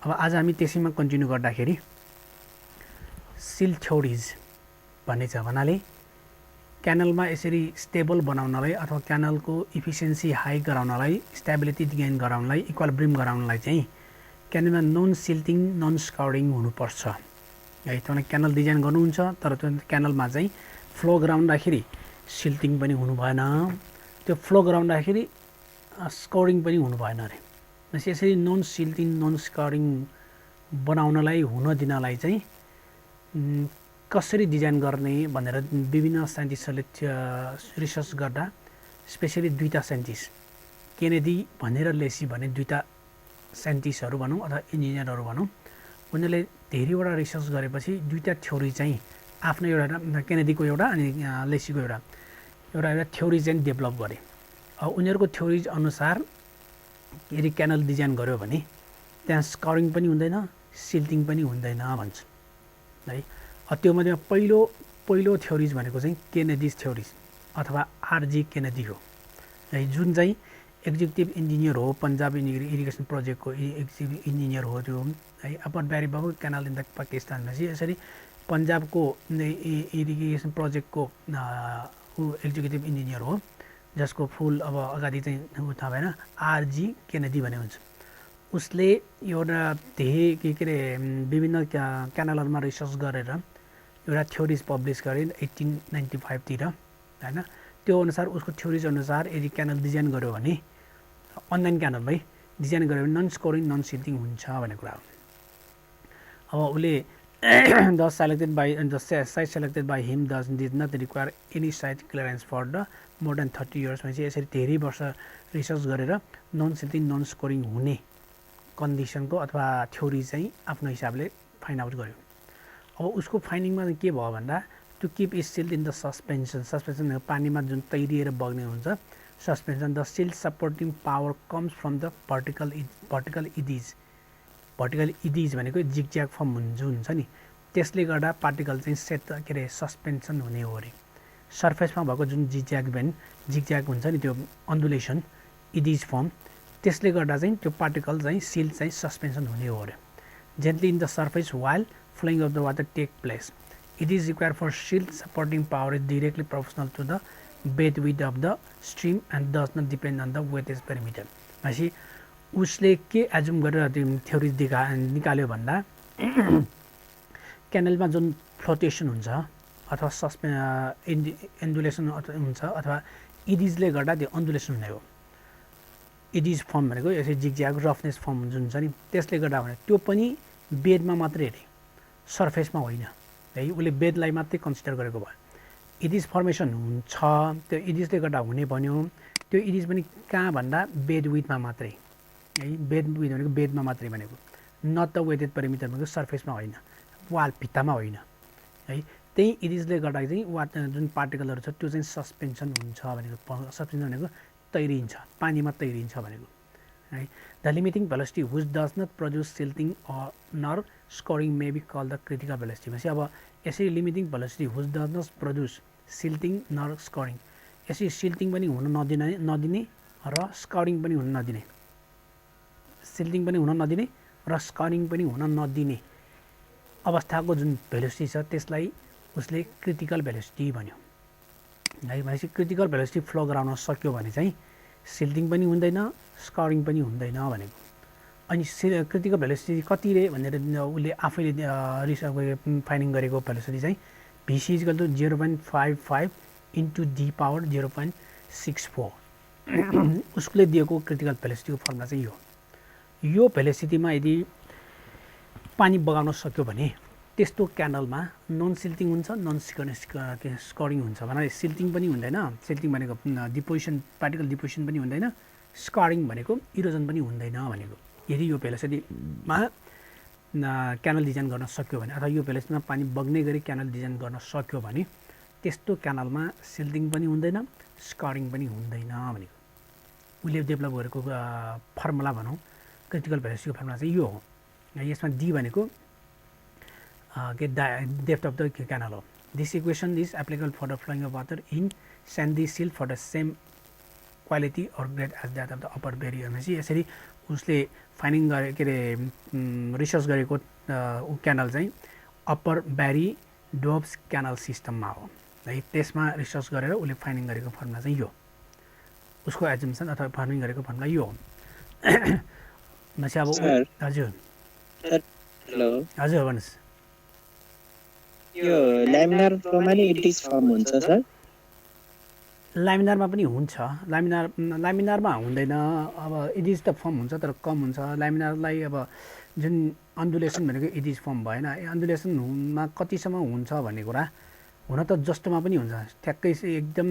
अब आज हामी त्यसैमा कन्टिन्यू गर्दाखेरि सिल थ्योरिज भन्ने छ भन्नाले क्यानलमा यसरी स्टेबल बनाउनलाई अथवा क्यानलको इफिसियन्सी हाई गराउनलाई स्टेबिलिटी गेन गराउनलाई इक्विलिब्रियम गराउनलाई चाहिँ क्यानलमा नन सिल्टिङ नन स्काउरिङ हुनुपर्छ है। तपाईले क्यानल डिजाइन गर्नुहुन्छ तर त्यो क्यानलमा चाहिँ फ्लो गराउँदाखेरि सिल्टिङ पनि हुनु भएन, त्यो फ्लो गराउँदाखेरि स्काउरिङ पनि हुनु भएन अरे। यसरी नन सिल्टिङ नन स्काउरिङ बनाउनलाई हुन दिनलाई चाहिँ कसरी डिजाइन गर्ने भनेर विभिन्न साइन्टिस्टहरूले रिसर्च गर्दा स्पेशली दुईटा साइन्टिस्ट केनेडी भनेर लेसी भन्ने दुईटा साइन्टिस्टहरू भनौँ अथवा इन्जिनियरहरू भनौँ, उनीहरूले धेरैवटा रिसर्च गरेपछि दुईटा थ्योरी चाहिँ आफ्नो एउटा केनेडीको एउटा अनि लेसीको एउटा थ्योरी चाहिँ डेभलप गरे। अब उनीहरूको थ्योरिज अनुसार यदि क्यानल डिजाइन गर्यो भने त्यहाँ स्काउरिङ पनि हुँदैन सिल्टिङ पनि हुँदैन भन्छ है। त्यो मध्येमा पहिलो थ्योरिज भनेको चाहिँ केनेडीज थ्योरिज अथवा आरजी केनेडी हो है, जुन चाहिँ एक्जिक्युटिभ इन्जिनियर हो, पन्जाब इरिगेसन प्रोजेक्टको एक्जिक्युटिभ इन्जिनियर हो त्यो है। अपर ब्यारी बाबु क्यानल इन द पाकिस्तानमा चाहिँ यसरी पन्जाबको इरिगेसन प्रोजेक्टको एक्जिक्युटिभ इन्जिनियर हो, जसको फुल अब अगाडि चाहिँ थाहा भएन, आरजी केनेडी भन्ने हुन्छ। उसले एउटा धेरै के अरे विभिन्न क्यानलहरूमा रिसर्च गरेर एउटा थ्योरिज पब्लिस गरे 1895 तिर हैन। त्यो अनुसार उसको थ्योरिज अनुसार यदि क्यानल डिजाइन गर्यो भने अनलाइन क्यानलमै डिजाइन गर्यो भने नन स्कोरिङ नन सिल्टिङ हुन्छ भन्ने कुरा हो। अब उसले the site selected by him did not require any site clearance for the more than 30 years मा चाहिँ यसरी धेरै वर्ष रिसर्च गरेर नन सिल्टिङ नन स्कोरिङ हुने कन्डिसनको अथवा थ्योरी चाहिँ आफ्नो हिसाबले फाइन्ड आउट गर्यो। अब उसको फाइन्डिङमा के भयो भन्दा to keep it silt in the suspension पानीमा जुन तैरिएर बग्ने हुन्छ suspension, the silt supporting power comes from the vertical eddies भनेको जिगज्याग फर्म हुन्छ नि, त्यसले गर्दा पार्टिकल चाहिँ सेट के अरे सस्पेन्सन हुने हो अरे। सर्फेसमा भएको जुन जिगज्याग हुन्छ नि त्यो अन्डुलेसन इडिज फर्म, त्यसले गर्दा चाहिँ त्यो पार्टिकल चाहिँ सिल्ड चाहिँ सस्पेन्सन हुने हो अरे। Gently in the surface while flowing of the water take place. It is required for shield supporting power is directly proportional to the bed width of the stream and does not depend on the weightage perimeter. भनेपछि उसले के assume गरेर त्यो theory निकाल्यो भन्दा क्यानलमा जुन flotation हुन्छ अथवा एन्डुलेसन हुन्छ अथवा इडिजले गर्दा त्यो अन्डुलेसन हुने हो। इडिज फर्म भनेको यसरी जिगज्याग रफनेस फर्म जुन छ नि त्यसले गर्दा भने त्यो पनि बेडमा मात्रै अरे, सर्फेसमा होइन है। उसले बेडलाई मात्रै कन्सिडर गरेको भयो। इडिज फर्मेसन हुन्छ त्यो इडिजले गर्दा हुने भन्यो, त्यो इडिज पनि कहाँ भन्दा बेड विथमा मात्रै है। बेड विथ भनेको बेडमा मात्रै भनेको, नट द वेटेड पेरिमिटर भनेको सर्फेसमा होइन, वाल भित्तामा होइन है। त्यही इडिजले गर्दा चाहिँ जुन पार्टिकलहरू छ त्यो चाहिँ सस्पेन्सन हुन्छ भनेको, सस्पेन्सन भनेको तैरिन्छ, पानीमा तैरिन्छ भनेको है। The limiting velocity which does not produce silting or nor scouring may be called the critical velocity. भनेपछि अब यसरी limiting velocity which does not produce silting nor scouring, यसरी सिल्टिङ पनि हुन नदिने र स्कोरिङ पनि हुन नदिने, सिल्टिङ पनि हुन नदिने र स्कोरिङ पनि हुन नदिने अवस्थाको जुन भेलोसिटी छ त्यसलाई उसले क्रिटिकल भेलोसिटी भन्यो है। भनेपछि क्रिटिकल भेलोसिटी फ्लो गराउन सक्यो भने चाहिँ सिल्टिङ पनि हुँदैन स्कोरिङ पनि हुँदैन भनेको। अनि क्रिटिकल भेलोसिटी कति रे भनेर उसले आफैले फाइन्डिङ गरेको भेलोसिटी चाहिँ VC equal to 0.55 into D power 0.64 उसले दिएको क्रिटिकल भेलोसिटीको फर्मुला चाहिँ यो भेलोसिटीमा यदि पानी बगाउन सक्यो भने त्यस्तो क्यानलमा नन सिल्टिङ हुन्छ नन स्कोरिङ हुन्छ। भन्नाले सिल्टिङ पनि हुँदैन, सिल्टिङ भनेको डिपोजिसन पार्टिकल डिपोजिसन पनि हुँदैन, स्कोरिङ भनेको इरोजन पनि हुँदैन भनेको। यदि यो भेलोसिटीमा क्यानल डिजाइन गर्न सक्यो भने अथवा यो भेलोसिटीमा पानी बग्ने गरी क्यानल डिजाइन गर्न सक्यो भने त्यस्तो क्यानलमा सिल्टिङ पनि हुँदैन स्कोरिङ पनि हुँदैन भनेको। उसले डेभलप गरेको फर्मुला भनौँ क्रिटिकल भेलोसिटीको फर्मुला चाहिँ यो हो। यसमा D भनेको डेप्थ अफ द क्यानल हो। This equation is applicable for the flowing of water in sandy silt for the same quality or grade as that of the upper barrier. भनेपछि यसरी उसले finding गरे के अरे रिसर्च गरेको canal चाहिँ upper Bihari Dobbs canal सिस्टममा हो है। त्यसमा रिसर्च गरेर उसले फाइन्डिङ गरेको फर्मुला चाहिँ यो, उसको एजम्सन अथवा फाइन्डिङ गरेको फर्मुला यो हो। भनेपछि अब हजुर हेलो हजुर भन्नुहोस्। यो ल्यामिनार फ्लोमा नि इटिज फर्म हुन्छ सर? लामिनारमा पनि हुन्छ, लामिनारमा हुँदैन। अब इडिज त फर्म हुन्छ तर कम हुन्छ। लामिनारलाई अब जुन अन्डुलेसन भनेको इडिज फर्म भएन, अन्डुलेसनमा कतिसम्म हुन्छ भन्ने कुरा हुन त जस्तोमा पनि हुन्छ ठ्याक्कै एकदम।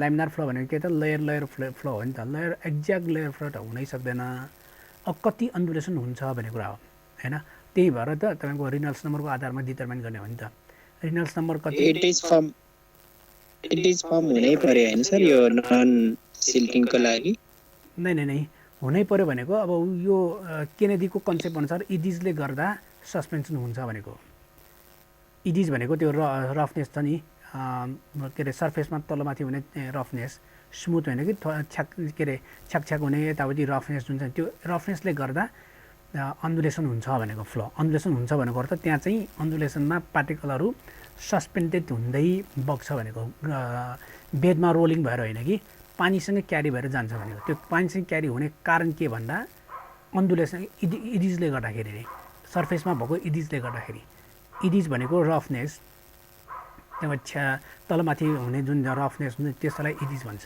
लामिनार फ्लो भनेको के त लेयर लेयर फ्लो हो नि त, लेयर एक्ज्याक्ट लेयर फ्लो त हुनै सक्दैन। अब कति अन्डुलेसन हुन्छ भन्ने कुरा हो होइन। त्यही भएर त तपाईँको रिनल्ड्स नम्बरको आधारमा डिटर्माइन गर्ने हो नि त। रिनल्ड्स नम्बर कति इटिज फर्म हुनै पर्यो होइन सर यो नन सिल्किङको लागि? नै नै नै हुनै पर्यो भनेको अब यो केनेडीको कन्सेप्ट अनुसार इडिजले गर्दा सस्पेन्सन हुन्छ भनेको। इडिज भनेको त्यो रफनेस छ नि के अरे सर्फेसमा तलमाथि हुने रफनेस, स्मुथ होइन कि छ्याक के अरे छ्याक हुने यताउति रफनेस जुन छ त्यो रफनेसले गर्दा अन्डुलेसन हुन्छ भनेको। फ्लो अन्डुलेसन हुन्छ भनेको अर्थ त्यहाँ चाहिँ अन्डुलेसनमा पार्टिकलहरू सस्पेन्डेड हुँदै बग्छ भनेको। बेडमा रोलिङ भएर होइन कि पानीसँग क्यारी भएर जान्छ भनेको। त्यो पानीसँग क्यारी हुने कारण के भन्दा अन्डुलेसन इडिजले गर्दाखेरि नै, सर्फेसमा भएको इडिजले गर्दाखेरि। इडिज भनेको रफनेस, त्यहाँबाट तलमाथि हुने जुन रफनेस हुन्छ त्यसलाई इडिज भन्छ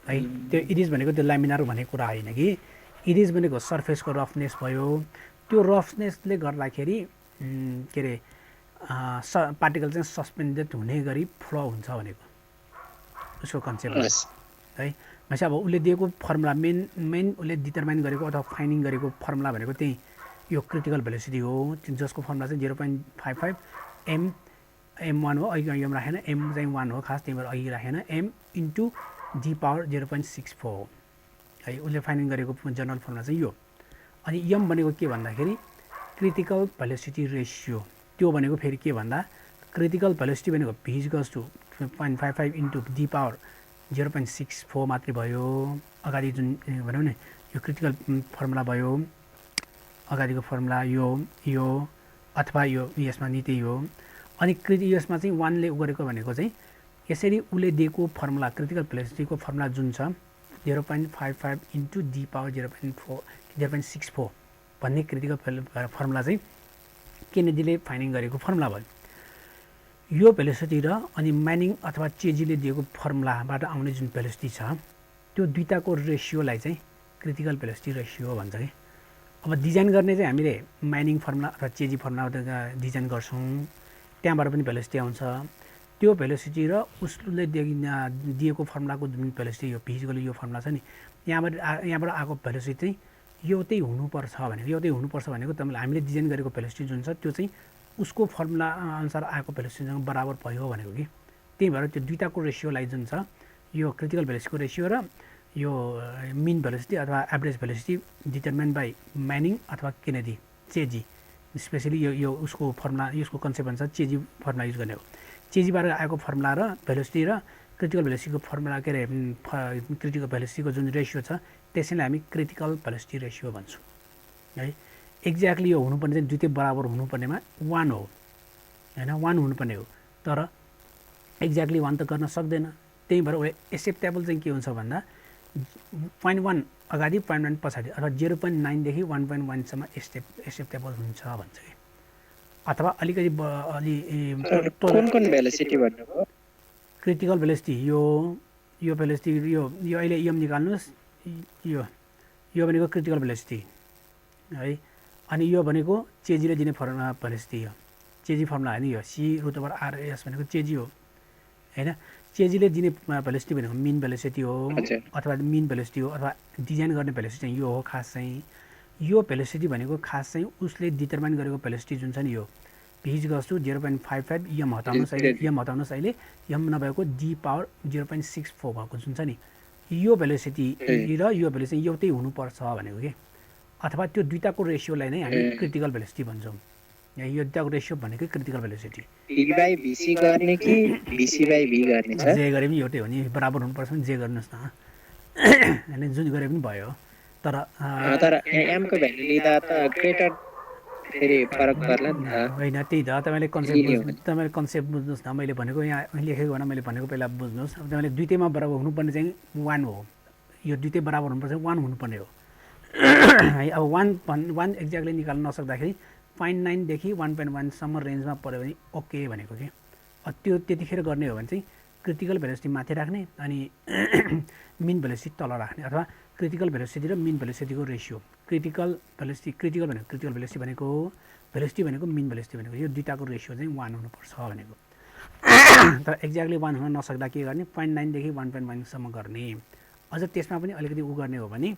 है। त्यो इडिज भनेको त्यो ल्यामिनार भनेको कुरा होइन कि, इडिज भनेको सर्फेसको रफनेस भयो। त्यो रफनेसले गर्दाखेरि के अरे पार्टिकल चाहिँ सस्पेन्डेड हुने गरी फ्लो हुन्छ भनेको उसको कन्सेप्ट है। भनेपछि अब उसले दिएको फर्मुला मेन उसले डिटर्माइन गरेको अथवा फाइन्डिङ गरेको फर्मुला भनेको त्यही यो क्रिटिकल भेलोसिटी हो, जसको फर्मुला चाहिँ 0.55 m1 हो। अघि एम राखेन, m चाहिँ 1 हो खास, त्यही भएर अघि राखेन, m इन्टु d पावर 0.64 हो है। उसले फाइन्डिङ गरेको जनरल फर्मुला चाहिँ यो। अनि m भनेको के भन्दाखेरि क्रिटिकल भेलोसिटी रेसियो। त्यो भनेको फेरि के भन्दा क्रिटिकल भेलोसिटी भनेको v equals to 0.55 into d power 0.64 मात्रै भयो। अगाडि जुन भनौँ न यो क्रिटिकल फर्मुला भयो, अगाडिको फर्मुला यो अथवा यो यसमा नि त्यही हो। अनि यसमा चाहिँ 1ले गरेको भनेको चाहिँ यसरी उसले दिएको फर्मुला क्रिटिकल भेलोसिटीको फर्मुला जुन छ 0.55 इन्टु d पावर 0.64 भन्ने क्रिटिकल फर्मुला चाहिँ केनेडीले फाइन्डिङ गरेको फर्मुला भयो। यो भेलोसिटी र अनि म्यानिङ अथवा चेजीले दिएको फर्मुलाबाट आउने जुन भेलोसिटी छ त्यो दुईटाको रेसियोलाई चाहिँ क्रिटिकल भेलोसिटी रेसियो भन्छ कि। अब डिजाइन गर्ने चाहिँ हामीले म्यानिङ फर्मुला अथवा चेजी फर्मुला डिजाइन गर्छौँ, त्यहाँबाट पनि भेलोसिटी आउँछ। त्यो भेलोसिटी र उसले दिएको फर्मुलाको जुन भेलोसिटी यो फिजिकली यो फर्मुला छ नि, यहाँबाट आएको भेलोसिटी चाहिँ एउटै हुनुपर्छ भनेको। एउटै हुनुपर्छ भनेको तपाईँले हामीले डिजाइन गरेको भेलोसिटी जुन छ त्यो चाहिँ उसको फर्मुला अनुसार आएको भेलोसिटीसँग बराबर भयो भनेको कि। त्यही भएर त्यो दुईटाको रेसियोलाई जुन छ यो क्रिटिकल भेलोसिटीको रेसियो र यो मिन भेलोसिटी अथवा एभरेज भेलोसिटी डिटर्माइन बाई म्यानिङ अथवा केनेडी चेजी। स्पेसली यो उसको फर्मुला, यसको कन्सेप्ट अनुसार चेजी फर्मुला युज गर्ने हो। चेजीबाट आएको फर्मुला र भेलोसिटी र क्रिटिकल भेलोसिटीको फर्मुला के अरे क्रिटिकल भेलोसिटीको जुन रेसियो छ त्यसैले हामी क्रिटिकल भेलोसिटी रेसियो भन्छौँ है। एक्ज्याक्टली यो हुनुपर्ने चाहिँ दुईटै बराबर हुनुपर्नेमा 1 हो होइन, 1 हुनुपर्ने हो। तर एक्ज्याक्टली 1 त गर्न सक्दैन। त्यही भएर एक्सेप्टेबल चाहिँ के हुन्छ भन्दा 0.1 अगाडि 0.1 पछाडि अथवा 0.9 देखि 1.1 सम्म एक्सेप्टेबल हुन्छ भन्छ कि। अथवा अलिकति कुन भेलोसिटी भन्नुभयो? क्रिटिकल भेलोसिटी यो भेलोसिटी यो अहिले एम निकाल्नुहोस्। यो भनेको क्रिटिकल भेलोसिटी है। अनि यो भनेको चेजीले दिने फर्मुला भेलोसिटी हो। चेजी फर्मुला होइन यो, C√RS भनेको चेजी हो होइन। चेजीले दिने भेलोसिटी भनेको मिन भेलोसिटी हो अथवा मिन भेलोसिटी हो अथवा डिजाइन गर्ने भेलोसिटी चाहिँ यो हो खास चाहिँ। यो भेलोसिटी भनेको खास चाहिँ उसले डिटर्माइन गरेको भेलोसिटी जुन छ नि यो v इक्वल्स टु 0.55 एम हटाउनुहोस् अहिले एम नभएको d पावर 0.64 भएको जुन छ नि यो भेलोसिटी र यो भेलोसिटी एउटै हुनुपर्छ भनेको के। अथवा त्यो दुईटाको रेसियोलाई नै हामी क्रिटिकल भेलोसिटी भन्छौँ। यो दुईटाको रेसियो भनेको क्रिटिकल भेलोसिटी। v/vc गर्ने कि vc/v गर्ने छ? जे गरे पनि एउटै हो नि, बराबर हुनुपर्छ भने जे गर्नुहोस् न होइन, जुन गरे पनि भयो। तर तर m को भ्यालु लिँदा त ग्रेटर फेरि फरक पर्ला नि त होइन त्यही त तपाईँले कन्सेप्ट लिने हो भने तपाईँले कन्सेप्ट बुझ्नुहोस् न मैले भनेको यहाँ लेखेको होइन मैले भनेको पहिला बुझ्नुहोस् तपाईँले दुईटैमा बराबर हुनुपर्ने चाहिँ 1 हो यो दुईटै बराबर हुनुपर्छ 1 हुनुपर्ने हो है अब 1 एक्ज्याक्टली निकाल्न नसक्दाखेरि 0.9देखि 1.1सम्म रेन्जमा पऱ्यो भने ओके भनेको कि त्यो त्यतिखेर गर्ने हो भने चाहिँ क्रिटिकल भेलोसिटी माथि राख्ने अनि मिन भेलोसिटी तल राख्ने अथवा क्रिटिकल भेलोसिटी र मिन भेलोसिटीको रेसियो क्रिटिकल भेलोसिटी भनेको मिन भेलोसिटी भनेको यो दुईटाको रेसियो चाहिँ 1 हुनुपर्छ भनेको तर एक्ज्याक्टली 1 हुन नसक्दा के गर्ने 0.9देखि 1.1सम्म गर्ने अझ त्यसमा पनि अलिकति उ गर्ने हो भने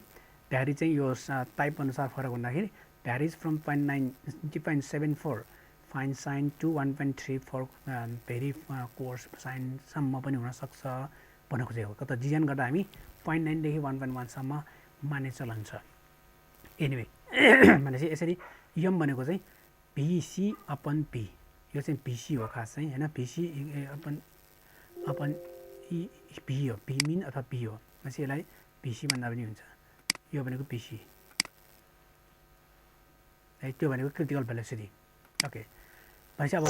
भ्यारी चाहिँ यो टाइप अनुसार फरक हुँदाखेरि varies from 0.74 fine sand to 1.34 very coarse साइनसम्म पनि हुनसक्छ भनेको चाहिँ हो त डिजाइन गर्दा हामी 0.9देखि 1.1सम्म माने चलन छ एनिवे भनेपछि यसरी यम भनेको चाहिँ भिसी अपन पी यो चाहिँ भिसी हो खास चाहिँ होइन भिसी अपन पी हो पी मिन अथवा पी हो भनेपछि यसलाई भिसी भन्दा पनि हुन्छ यो भनेको भिसी है त्यो भनेको क्रिटिकल भेलोसिटी ओके भनेपछि अब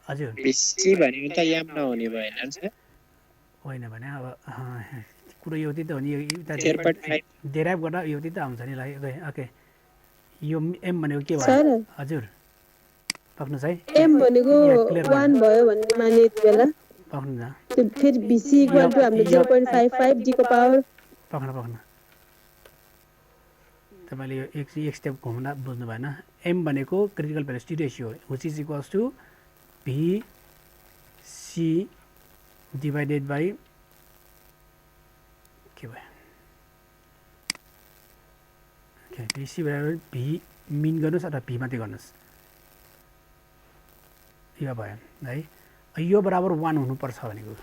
हजुर भिसी भनेको त m नहुने भएन सर होइन भने अब कुरो एउटै त हो नि यो डेराइभ गर्दा एउटै त आउँछ नि ल ओके यो एम भनेको के भयो हजुर पक्नुहोस् है एम भनेको 1 भयो भन्ने माने यति बेला पक्नु फेरि भिसी इक्वल टु हाम्रो 0.55 डी को पावर पक्न तपाईँले यो एक स्टेप घुम्दा बुझ्नु भएन एम भनेको critical velocity ratio which is equals to V C divided by के भयो ओके भिसी बराबर भी मिन गर्नुहोस् अथवा भी मात्रै गर्नुहोस् यो भयो है यो बराबर 1 हुनुपर्छ भनेको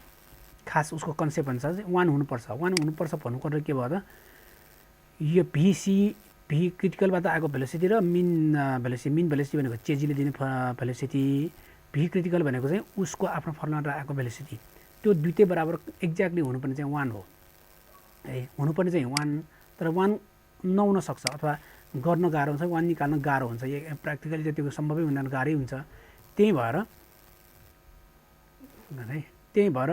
खास उसको कन्सेप्ट अनुसार चाहिँ 1 हुनुपर्छ भन्नुपर्दा के भयो त यो भिसी भी क्रिटिकलबाट आएको भेलोसिटी र मिन भेलोसिटी भनेको चेजीले दिने भेलोसिटी भी क्रिटिकल भनेको चाहिँ उसको आफ्नो फर्मुलाबाट आएको भेलोसिटी त्यो दुईटै बराबर एक्ज्याक्टली हुनुपर्ने चाहिँ 1 हो है हुनुपर्ने चाहिँ 1 तर 1 नहुन सक्छ अथवा गर्न गाह्रो हुन्छ 1 निकाल्न गाह्रो हुन्छ प्र्याक्टिकली त त्यो सम्भवै हुन गाह्रै हुन्छ त्यही भएर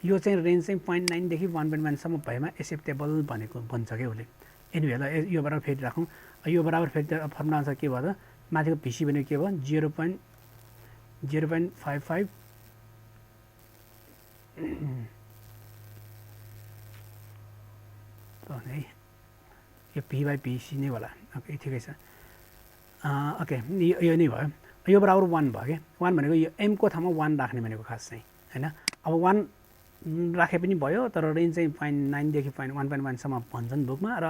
यो चाहिँ रेन्ज चाहिँ 0.9 देखि 1.1सम्म भएमा एक्सेप्टेबल भनेको भन्छ क्या उसले एनिवे ल यो बराबर फेरि राखौँ यो बराबर फेरि फर्मुला अनुसार के भयो त माथिको भिसी भनेको के भयो 0.55 है यो पी बाई पिसी नै होला ओके ठिकै छ ओके यो नै भयो यो बराबर 1 भयो क्या 1 भनेको यो एमको ठाउँमा 1 राख्ने भनेको खास चाहिँ होइन अब 1 राखे पनि भयो तर रेन्ज चाहिँ 0.9 देखि 1.1सम्म भन्छन् बुकमा र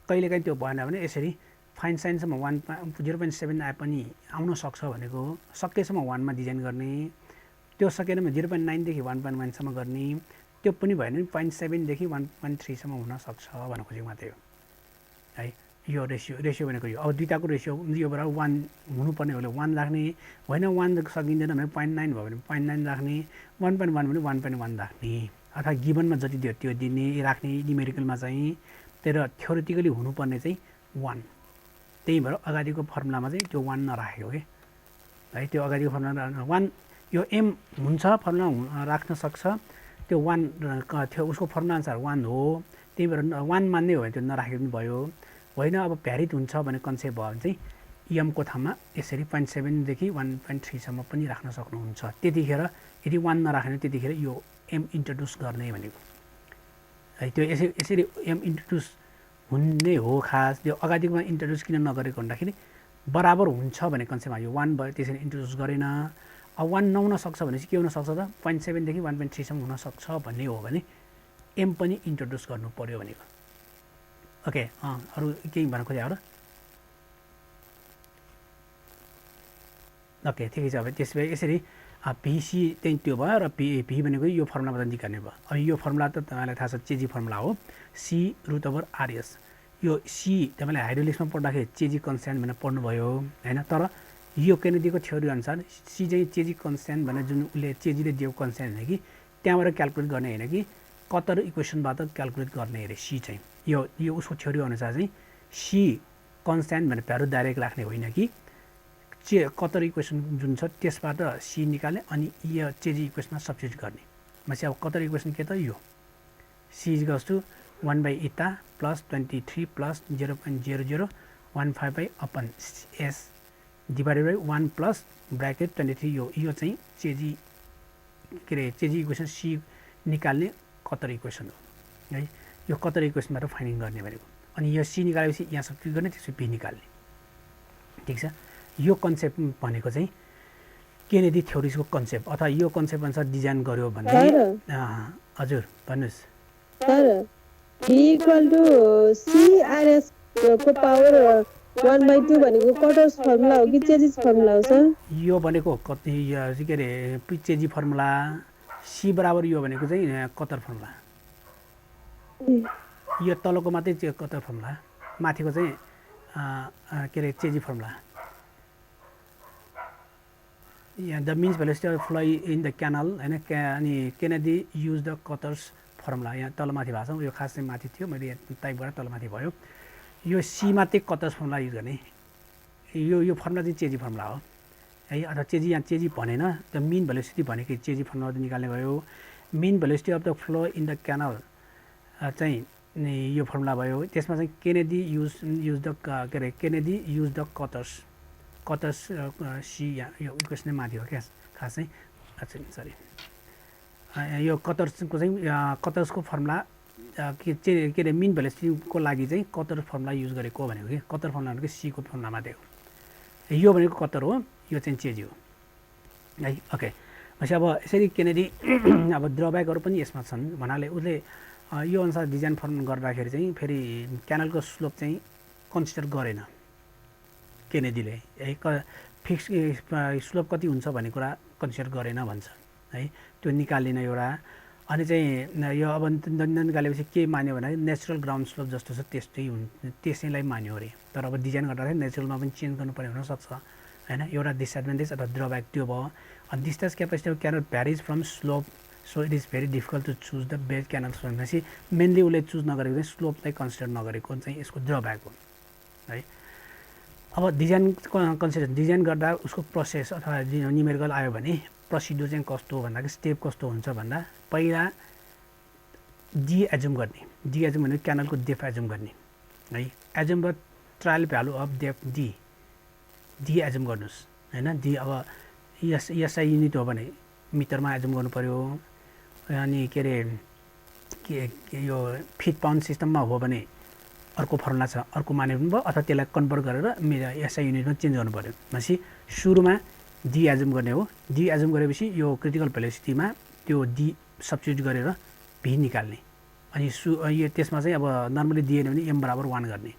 कहिलेकाहीँ त्यो भएन भने यसरी फाइन साइनसम्म 0.7 आए पनि आउन सक्छ भनेको सकेसम्म 1 मा डिजाइन गर्ने त्यो सकेन भने 0.9 देखि 1.1सम्म गर्ने त्यो पनि भएन भने 0.7 देखि 1.3 सम्म हुन सक्छ भन्नु खोजेको मात्रै हो है यो रेसियो भनेको यो अब दुईटाको रेसियो यो बराबर 1 हुनुपर्ने हो 1 राख्ने होइन 1 सकिँदैन भने 0.9 भयो भने 0.9 राख्ने 1.1 भने 1.1 राख्ने अथवा गिभनमा जति दियो त्यो दिने राख्ने न्युमेरिकलमा चाहिँ तर थ्योरेटिकली हुनुपर्ने चाहिँ 1 त्यही भएर अगाडिको फर्मुलामा चाहिँ त्यो 1 नराखेको के है त्यो अगाडिको फर्मुला 1 यो एम हुन्छ फर्मुला राख्न सक्छ त्यो 1 थियो उसको फर्मुला अनुसार 1 हो त्यही भएर 1 मान्ने हो भने त्यो नराखेको पनि भयो होइन अब भ्यारिड हुन्छ भन्ने कन्सेप्ट भयो भने चाहिँ एमको ठाउँमा यसरी 0.7 देखि 1.3 सम्म पनि राख्न सक्नुहुन्छ त्यतिखेर यदि 1 नराखेन त्यतिखेर यो एम इन्ट्रोड्युस गर्ने भनेको है त्यो यसरी एम इन्ट्रोड्युस हुने हो खास त्यो अगाडिकोमा इन्ट्रोड्युस किन नगरेको भन्दाखेरि बराबर हुन्छ भन्ने कन्सेप्टमा यो 1 भयो त्यसरी इन्ट्रोड्युस गरेन अब 1 नहुन सक्छ भने चाहिँ के हुन सक्छ त 0.7 देखि 1.3 सम्म हुन सक्छ भन्ने हो भने एम पनि इन्ट्रोड्युस गर्नु पर्यो भनेको ओके अरू केही भन्न खोजे हो र ओके ठिकै छ अब त्यसो भए यसरी भिसी चाहिँ त्यो भयो र भी भनेको यो फर्मुलाबाट निकाल्ने भयो अब यो फर्मुला त तपाईँलाई थाहा छ चेजी फर्मुला हो सी √RS यो सी तपाईँले हाइड्रोलिक्समा पढ्दाखेरि चेजी कन्स्ट्यान्ट भनेर पढ्नुभयो होइन तर यो केनेडीको थ्योरी अनुसार सी चाहिँ चेजी कन्स्ट्यान्ट भनेर जुन उसले चेजीले दिएको कन्स्ट्यान्ट होइन कि त्यहाँबाट क्यालकुलेट गर्ने होइन कि कतर इक्वेसनबाट क्यालकुलेट गर्ने अरे सी चाहिँ यो उसको थ्योरी अनुसार चाहिँ सी कन्स्ट्यान्ट भनेर भ्यालु डाइरेक्ट राख्ने होइन कि कतर इक्वेसन जुन छ त्यसबाट सी निकाल्ने अनि यो चेजी इक्वेसनमा सब्स्टिट्युट गर्ने भनेपछि अब कतर इक्वेसन के त यो C equals to 1/eta plus 23 plus 0.0015/s divided by 1 plus bracket 23 यो चाहिँ चेजी के अरे चेजी इक्वेसन सी निकाल्ने कतर इक्वेसन हो है यो कतर इक्वेसनबाट फाइन्डिङ गर्ने भनेको अनि यो सी निकालेपछि यहाँ सब्स्टिट्युट गर्ने त्यसपछि बी निकाल्ने ठिक छ यो कन्सेप्ट भनेको चाहिँ केनेडी थ्योरिजको कन्सेप्ट अथवा यो कन्सेप्ट अनुसार डिजाइन गर्यो भने हजुर भन्नुहोस् sir v equal to CRS को पावर 1/2 भनेको कटर्स फर्मुला हो कि चेजिस फर्मुला हो सर यो भनेको कति के अरे चेजी फर्मुला सी बराबर यो भनेको चाहिँ कतर फर्मुला यो तलको मात्रै कतर फर्मुला माथिको चाहिँ के अरे चेजी फर्मुला यहाँ the means velocity of flow in the canal हैन अनि Kennedy use the cutters formula यहाँ तलमाथि भएको छ यो खास चाहिँ माथि थियो मैले टाइप गरेर तलमाथि भयो यो सी मात्रै कटर्स फर्मुला युज गर्ने यो फर्मुला चाहिँ चेजी फर्मुला हो है अथवा चेजी यहाँ चेजी भनेन द मिन भेलोसिटी भनेको चेजी फर्मुला निकाल्ने भयो mean velocity of the flow in the canal चाहिँ यो फर्मुला भयो त्यसमा चाहिँ केनेडी युज द के अरे Kennedy use the Kutter's C यो इक्वेसन माथि हो क्या खास चाहिँ अच्छा सरी यो कटर्सको चाहिँ कटर्सको फर्मुला के अरे मिन भेलोसिटीको लागि चाहिँ कटर फर्मुला युज गरेको भनेको कि कटर फर्मुला भनेको सीको फर्मुला मात्रै हो यो भनेको कटर हो यो चाहिँ चेजी हो है ओके भनेपछि अब यसरी केनेडी अब ड्रब्याकहरू पनि यसमा छन् भन्नाले उसले यो अनुसार डिजाइन फर्म गर्दाखेरि चाहिँ फेरि क्यानलको स्लोप चाहिँ कन्सिडर गरेन केनेडीले है फिक्स स्लोप कति हुन्छ भन्ने कुरा कन्सिडर गरेन भन्छ है त्यो निकालिन एउटा अनि चाहिँ यो अब निकालेपछि के मान्यो भने नेचुरल ग्राउन्ड स्लोप जस्तो छ त्यसैलाई मान्यो अरे तर अब डिजाइन गर्दाखेरि नेचुरलमा पनि चेन्ज गर्नुपर्ने हुनसक्छ होइन एउटा डिसएडभान्टेज अथवा ड्रब्याक त्यो भयो अनि distance capacity canal varies from slope so it is very difficult to choose the best canal भनेपछि मेनली उसले चुज नगरेको चाहिँ स्लोपलाई कन्सिडर नगरेको चाहिँ यसको ड्रब्याक हो है अब डिजाइन कन्सिडर डिजाइन गर्दा उसको प्रोसेस अथवा न्युमेरिकल आयो भने प्रोसिड्युर चाहिँ कस्तो हो भन्दाखेरि स्टेप कस्तो हुन्छ भन्दा पहिला डी एजुम गर्ने डी एजुम भनेको क्यानलको डेप्थ एजुम गर्ने है assume the trial value of depth D assume गर्नुहोस् होइन डी अब एसआई युनिट हो भने मिटरमा एजुम गर्नु पऱ्यो अनि के अरे यो फिट पाउन्ड सिस्टममा हो भने अर्को फर्मुला छ अर्को माने पनि भयो अथवा त्यसलाई कन्भर्ट गरेर मेरो एसआई युनिटमा चेन्ज गर्नु पऱ्यो भनेपछि सुरुमा डी एजुम गर्ने हो डी एजुम गरेपछि यो क्रिटिकल भेलोसिटीमा त्यो डी सब्स्टिट्युट गरेर भी निकाल्ने अनि यो त्यसमा चाहिँ अब नर्मली दिएन भने एम बराबर 1 गर्ने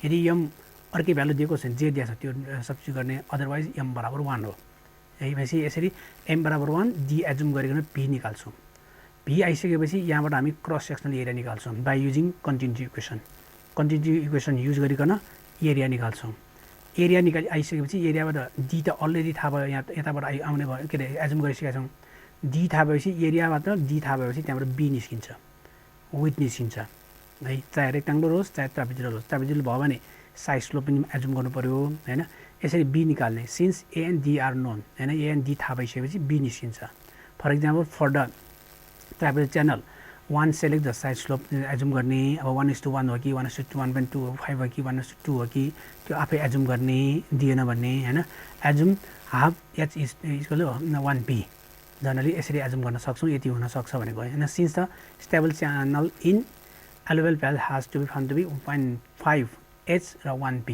यदि एम अर्कै भ्यालु दिएको छ भने जे दिएको छ त्यो सब्स्टिट्युट गर्ने अदरवाइज एम बराबर 1 हो है भनेपछि यसरी एम बराबर 1 डी एजुम गरिकन भी निकाल्छौँ भी आइसकेपछि यहाँबाट हामी क्रस सेक्सनल एरिया निकाल्छौँ by using continuity equation use गरिकन एरिया निकाल्छौँ एरिया आइसकेपछि एरियाबाट डी त अलरेडी थाहा भयो यहाँ यताबाट आउने भयो के अरे एजुम गरिसकेका छौँ डी थाहा भएपछि एरियाबाट डी थाहा भएपछि त्यहाँबाट बी निस्किन्छ विथ निस्किन्छ है चाहे रेक्टाङ्गुलर होस् चाहे ट्रापेजोइडल होस् ट्रापेजोइडल भयो भने साइड स्लोप पनि एजुम गर्नु पऱ्यो होइन यसरी बी निकाल्ने since A and D are known होइन ए एन्ड डी थाहा भइसकेपछि बी निस्किन्छ for example for the trapezoid channel 1 select the side slope assume गर्ने अब 1:1 हो कि 1:2 1.25 हो कि 1:2 हो कि त्यो आफै एजुम गर्ने दिएन भन्ने होइन assume half H is equal 1b generally यसरी एजुम गर्न सक्छौँ यति हुनसक्छ भनेको होइन since the stable channel in alluvial has to be found to be 0.5 H र 1b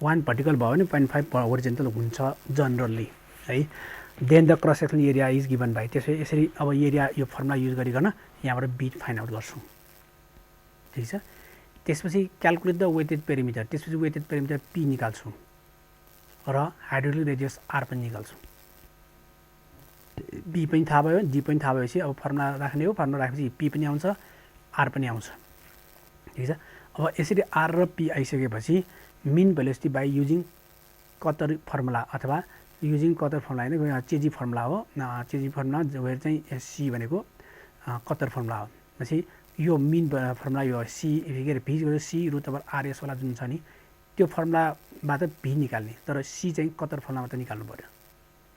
1 भर्टिकल भयो भने 0.5 होरिजेन्टल हुन्छ जनरली है then the cross sectional area is given by त्यसै यसरी अब एरिया यो फर्मुला युज गरिकन यहाँबाट बी फाइन्ड आउट गर्छौँ ठिक छ त्यसपछि क्यालकुलेट द वेटेड पेरिमिटर त्यसपछि वेटेड पेरिमिटर पी निकाल्छौँ र हाइड्रोलिक रेडियस आर पनि निकाल्छौँ बी पनि थाहा भयो डी पनि थाहा भएपछि अब फर्मुला राख्ने हो फर्मुला राखेपछि पी पनि आउँछ आर पनि आउँछ ठिक छ अब यसरी आर र पी आइसकेपछि mean velocity by using Kutter formula अथवा युजिङ कटर फर्मुला होइन चेजी फर्मुला हो चेजी फर्मुला वेयर चाहिँ सी भनेको कटर फर्मुला हो भनेपछि यो मिन फर्मुला यो सी के अरे V C root over RS वाला जुन छ नि त्यो फर्मुलाबाट भी निकाल्ने तर सी चाहिँ कतर फर्मुलाबाट निकाल्नु पर्यो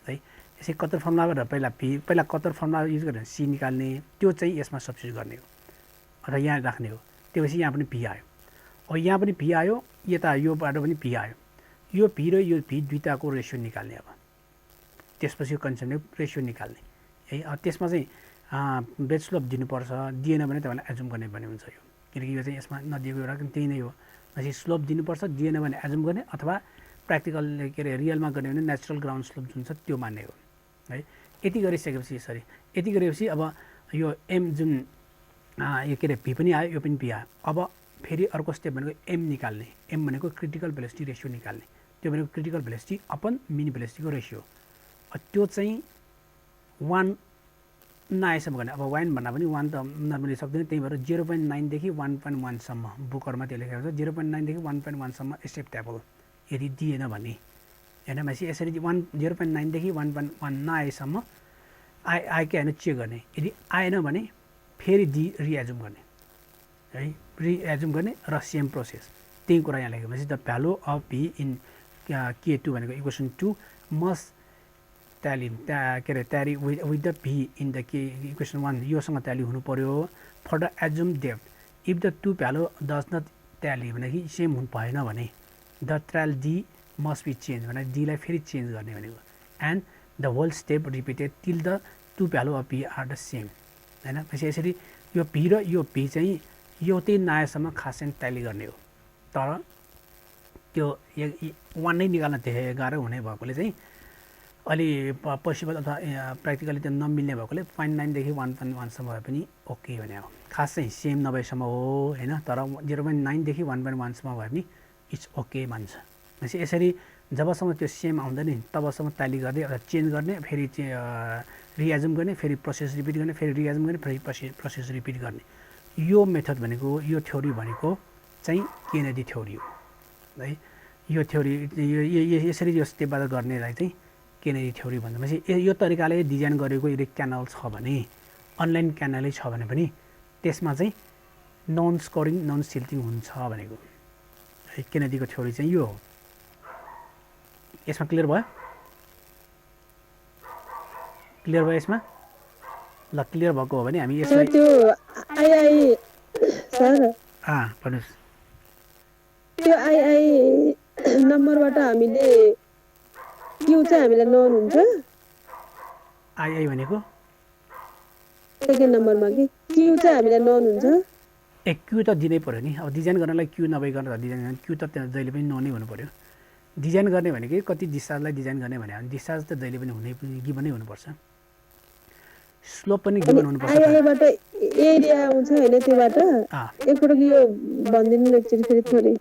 है यसै कतर फर्मुलाबाट पहिला कतर फर्मुला युज गरेर सी निकाल्ने त्यो चाहिँ यसमा सब्स्टिट्युट गर्ने हो अथवा यहाँ राख्ने हो त्यसपछि यहाँ पनि भी आयो अब यहाँ पनि भी आयो यता योबाट पनि भी आयो यो भी र यो भी दुईटाको रेसियो निकाल्ने अब त्यसपछि यो कन्सेप्टले रेसियो निकाल्ने है त्यसमा चाहिँ बेड स्लोप दिनुपर्छ दिएन भने तपाईँलाई एजुम गर्ने भन्ने हुन्छ यो किनकि यो चाहिँ यसमा नदिएको एउटा त्यही नै हो भनेपछि स्लोप दिनुपर्छ दिएन भने एजुम गर्ने अथवा प्र्याक्टिकल के अरे रियलमा गर्ने भने नेचुरल ग्राउन्ड स्लोप जुन छ त्यो मान्ने हो है यति गरिसकेपछि यति गरेपछि अब यो एम जुन यो के अरे भी पनि आयो यो पनि भी आयो अब फेरि अर्को स्टेप भनेको एम निकाल्ने एम भनेको क्रिटिकल भेलोसिटी रेसियो निकाल्ने त्यो भनेको क्रिटिकल भेलोसिटी अपन मिन भेलोसिटीको रेसियो त्यो चाहिँ 1 नआएसम्म गर्ने अब 1 भन्दा पनि 1 त नर्मली सक्दैन त्यही भएर 0.9 देखि 1.1 सम्म बुकरमा त्यो लेखेको छ 0.9 देखि 1.1 सम्म एक्सेप्टेबल यदि दिएन भने हैन भनेपछि यसरी 0.9 देखि 1.1 नआएसम्म आएकै हैन चेक गर्ने यदि आएन भने फेरि रिएजुम गर्ने है रिएजुम गर्ने र सेम प्रोसेस त्यही कुरा यहाँ लेखेको भनेपछि the value of V in K2 भनेको इक्वेसन 2 मस्ट ट्याली के अरे tally with the V in the equation 1 योसँग ट्याली हुनु पर्यो for the assume depth if the two value does not tally भने कि सेम हुनु भएन भने the trial D must be change भने डीलाई फेरि चेन्ज गर्ने भनेको and the whole step repeated till the two value of V are the same हैन त्यसपछि यसरी यो भी र यो भी चाहिँ एउटै नआएसम्म खास चाहिँ ट्याली गर्ने हो तर त्यो 1 नै निकाल्न धेरै गाह्रो हुने भएकोले चाहिँ अलि पोसिबल अथवा प्र्याक्टिकली त्यो नमिल्ने भएकोले 0.9 देखि 1.1 सम्म भए पनि ओके भने हो खास चाहिँ सेम नभएसम्म हो हैन तर 0.9 देखि 1.1 सम्म भए पनि इट्स ओके भन्छ भनेपछि यसरी जबसम्म त्यो सेम आउँदैन तबसम्म ट्याली गर्ने अथवा चेन्ज गर्ने फेरि रिएजुम गर्ने फेरि प्रोसेस रिपिट गर्ने फेरि रिएजुम गर्ने फेरि प्रोसेस रिपिट गर्ने यो मेथड भनेको यो थ्योरी भनेको चाहिँ केनेडी थ्योरी हो है यो थ्योरी यसरी यो स्टेपबाट गर्नेलाई चाहिँ केनेडी थ्योरी भन्छ भनेपछि यो तरिकाले डिजाइन गरेको यदि क्यानल छ भने अनलाइन क्यानलै छ भने पनि त्यसमा चाहिँ नन स्कोरिङ नन सिल्टिङ हुन्छ भनेको है केनेडीको थ्योरी चाहिँ यो हो यसमा क्लियर भयो यसमा ल क्लियर भएको हो भने हामी यसलाई त्यो आइआई सर भन्नुहोस् त्यो आइआई नम्बरबाट हामीले क्यू चाहिँ हामीलाई नन हुन्छ आइआई भनेको सेकेन्ड नम्बरमा कि क्यू चाहिँ हामीलाई नन हुन्छ क्यू त दिनै पर्यो नि अब डिजाइन गर्नलाई क्यू नभइकन डिजाइन गर्ने क्यू त त्यहाँ जहिले पनि ननै हुनु पर्यो डिजाइन गर्ने भनेको कति डिस्चार्जलाई डिजाइन गर्ने भने डिस्चार्ज त जहिले पनि गिभनै हुनुपर्छ स्लोप पनि गिभन हुनुपर्छ आइआईबाट एरिया आउँछ हैन त्योबाट एकपटक यो भन्दिनु न एकचोटी फेरि थोरै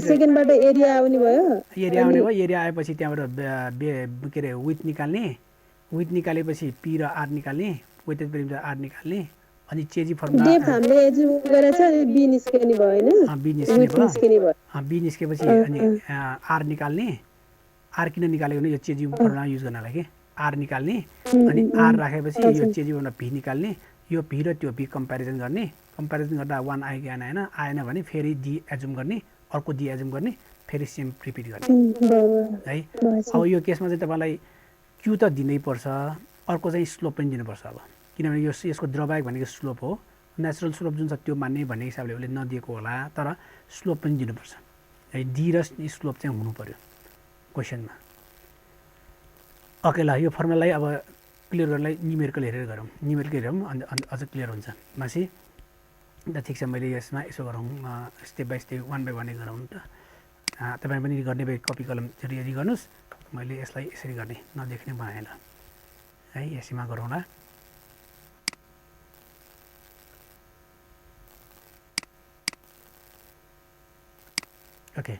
सेकेन्डबाट एरिया आउने भयो एरिया आएपछि त्यहाँबाट के अरे विथ निकालेपछि पी र आर निकाल्ने वेटेड पेरिमिटर आर निकाल्ने अनि चेजी फर्मुला डेप्थ हामीले एजुम गरेछ बी निस्किने भयो हैन बी निस्किने भयो बी निस्केपछि अनि आर निकाल्ने आर किन निकालेको भने यो चेजी फर्मुला युज गर्नलाई के आर निकाल्ने अनि आर राखेपछि यो चेजीबाट भी निकाल्ने यो भी र त्यो भी कम्पेरिजन गर्दा 1 आयो कि आएन भने फेरि डी एजुम गर्ने अर्को डी एजुम गर्ने फेरि सेम रिपिट गर्ने है अब यो केसमा चाहिँ तपाईँलाई क्यू त दिनै पर्छ अर्को चाहिँ स्लोप पनि दिनुपर्छ अब किनभने यसको ड्रब्याक भनेको स्लोप हो नेचुरल स्लोप जुन छ त्यो मान्ने भन्ने हिसाबले उसले नदिएको होला तर स्लोप पनि दिनुपर्छ है डी र स्लोप चाहिँ हुनु पर्यो क्वेसनमा ओके ल यो फर्मुलालाई अब क्लियर गर्नलाई न्युमेरिकल हेरेर गरौँ अनि अझ क्लियर हुन्छ मासी ल ठिक छ मैले यसमा यसो गरौँ स्टेप बाई स्टेप 1 बाई 1 गरौँ त तपाईँ पनि गर्ने भए कपी कलम रेडी गर्नुहोस् मैले यसलाई यसरी गर्ने नदेख्ने बनाएँ ल है यसैमा गरौँला ओके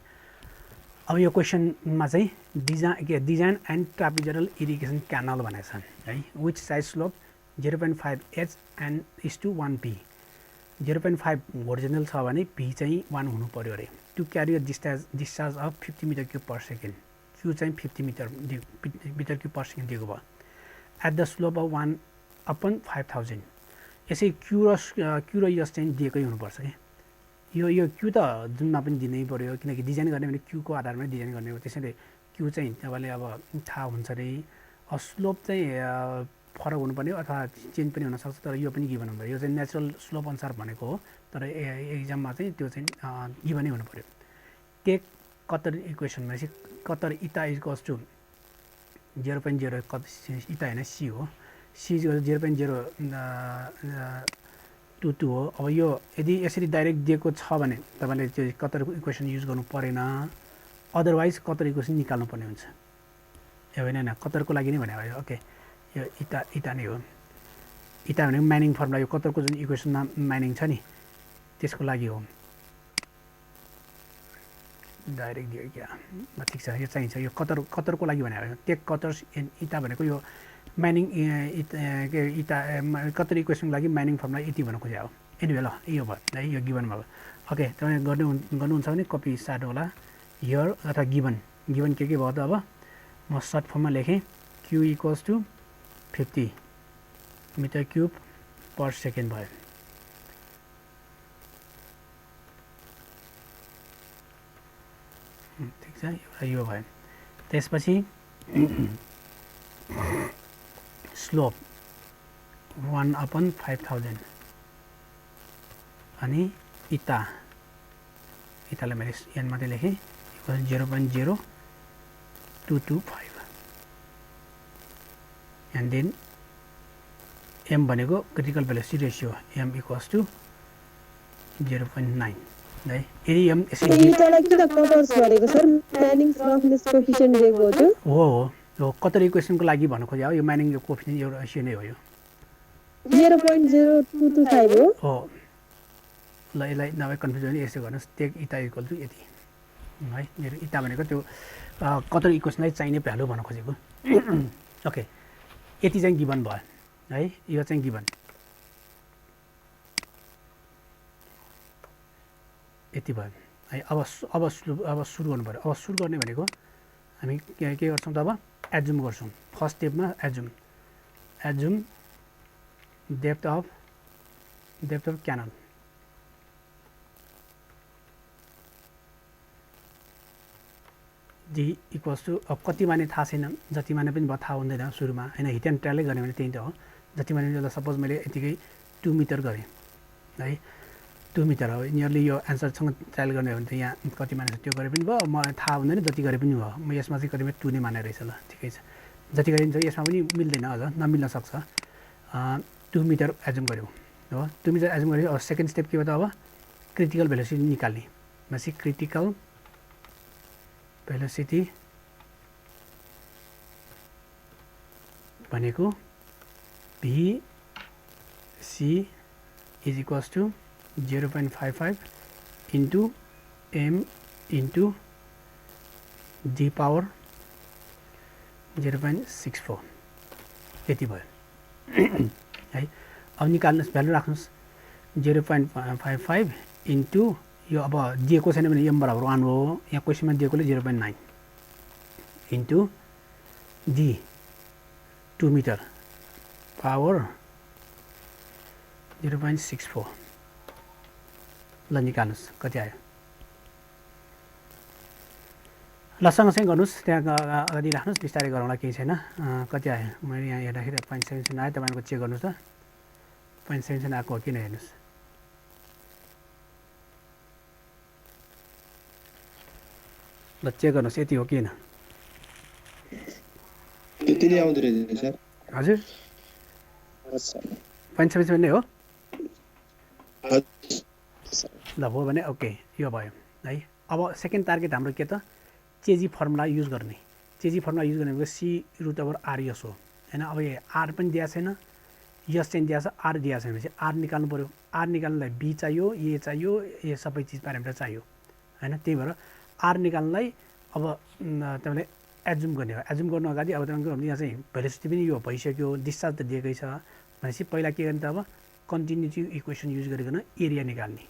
अब यो क्वेसनमा चाहिँ design and trapezoidal irrigation canal भनेको छ है which size slope 0.5 H and is to 1 P 0.5 horizontal छ भने पी चाहिँ 1 हुनु पर्यो अरे to carry a discharge of 50 metre cube per second Q चाहिँ 50 मिटर क्युब पर सेकेन्ड दिएको भयो एट द स्लोप अफ 1/5000 यसै क्यू र यस चाहिँ दिएकै हुनुपर्छ कि यो क्यू त जुनमा पनि दिनै पर्यो किनकि डिजाइन गर्ने भने क्यूको आधारमा डिजाइन गर्ने हो त्यसैले क्यू चाहिँ तपाईँले अब थाहा हुन्छ अरे स्लोप चाहिँ फरक हुनुपर्ने अथवा चेन्ज पनि हुनसक्छ तर यो पनि गिभन हुनु पर्यो यो चाहिँ नेचुरल स्लोप अनुसार भनेको हो तर एक्जाममा चाहिँ त्यो चाहिँ गिभनै हुनु पर्यो टेक कतर इक्वेसन भनेपछि कतर इटा इक्वल्स टु 0.0 इटा होइन सी हो सी 0.022 हो अब यो यदि यसरी डाइरेक्ट दिएको छ भने तपाईँले त्यो कतरको इक्वेसन युज गर्नु परेन अदरवाइज कतर इक्वेसन निकाल्नु पर्ने हुन्छ ए होइन होइन कतरको लागि नै भने भयो ओके यो इटा नै हो इटा भनेको म्यानिङ फर्मुला यो कतरको जुन इक्वेसनमा म्यानिङ छ नि त्यसको लागि हो डाइरेक्ट दियो क्या ठिक छ यो चाहिन्छ यो कतरको लागि भने भयो टेक कतर्स इटा भनेको यो म्यानिङ इटा कतर इक्वेसनको लागि म्यानिङ फर्मुला यति भन्न खोजेको हो एनिवे ल यो भयो है यो गिभन भयो ओके तपाईँ गर्नुहुन्छ भने कपी स्टार्ट होला हियर अथवा गिभन के भयो त अब म सर्ट फर्ममा लेखेँ Q equals to 50 metre cube per second भयो ठिक छ यो भयो त्यसपछि स्लोप 1/5000 अनि इटालाई मैले एन मात्रै लेखेँ 0.0225 एन्ड देन एम भनेको critical velocity ratio M equals to 0.9 है यदि एम हो कतर इक्वेसनको लागि भन्नु खोजेको यो म्यानिङ कोएफिसिएन्ट एउटा रेसियो नै हो यो 0.0225 हो ल यसलाई नभए कन्फ्युज भने यसो गर्नुहोस् टेक इटा इक्वल टु यति है मेरो इटा भनेको त्यो कतर इक्वेसनलाई चाहिने भ्यालु भन्न खोजेको ओके यति चाहिँ गिभन भयो है यो चाहिँ गिभन यति भयो है अब सुरु गर्नु पर्यो अब सुरु गर्ने भनेको हामी के गर्छौँ त अब एज्युम गर्छौँ फर्स्ट स्टेपमा assume depth of canal D equals to अब कति माने थाहा छैन जति माने पनि थाहा हुँदैन सुरुमा होइन हिट एन्ड ट्रायलै गर्ने भने त्यही त हो जति माने यसलाई सपोज मैले यतिकै 2 मिटर गरेँ है 2 मिटर हो नियरली यो एन्सरसँग ट्रायल गर्ने हो भने त यहाँ कति माने त्यो गरे पनि भयो मलाई थाहा हुँदैन जति गरे पनि भयो म यसमा चाहिँ कतिमा 2 नै माने रहेछ ल ठिकै छ जति गरे पनि यसमा पनि मिल्दैन अझ नमिल्न सक्छ 2 मिटर एज्युम गऱ्यौँ हो 2 मिटर एज्युम गऱ्यो अब सेकेन्ड स्टेप के हो त अब क्रिटिकल भेलोसिटी निकाल्ने भनेपछि क्रिटिकल भेलोसिटी भनेको VC is equals to 0.55 into M into D power 0.64 यति भयो है अब निकाल्नुहोस् भ्यालु राख्नुहोस् 0.55 इन्टु यो अब दिएको छैन भने एम बराबर 1 हो यहाँ क्वेसनमा दिएकोले 0.9 इन्टु डी 2 मिटर पावर 0.64 ल निकाल्नुहोस् कति आयो ल सँगसँगै गर्नुहोस् त्यहाँ अगाडि राख्नुहोस् बिस्तारै गरौँला केही छैन कति आयो मैले यहाँ हेर्दाखेरि 0.77 आयो तपाईँको चेक गर्नुहोस् त 0.77 आएको हो किन हेर्नुहोस् ल चेक गर्नुहोस् यति हो किन यति नै आउँदो रहेछ सर हजुर 0.77 नै हो ल भयो भने ओके यो भयो है अब सेकेन्ड टार्गेट हाम्रो के त चेजी फर्मुला युज गर्ने चेजी फर्मुला युज गर्ने भनेको सी रुट ओभर आर यस हो होइन अब यो आर पनि दिएको छैन यस चाहिँ दिएको छ आर दिएको छैन भनेपछि आर निकाल्नु पऱ्यो आर निकाल्नलाई बी चाहियो ए चाहियो ए सबै चिज प्यारामिटर चाहियो होइन त्यही भएर आर निकाल्नलाई अब तपाईँले एज्युम गर्ने हो एज्युम गर्नु अगाडि अब तपाईँको यहाँ चाहिँ भेलोसिटी पनि यो भइसक्यो डिस्चार्ज त दिएकै छ भनेपछि पहिला के गर्ने त अब कन्टिन्युटी इक्वेसन युज गरिकन एरिया निकाल्ने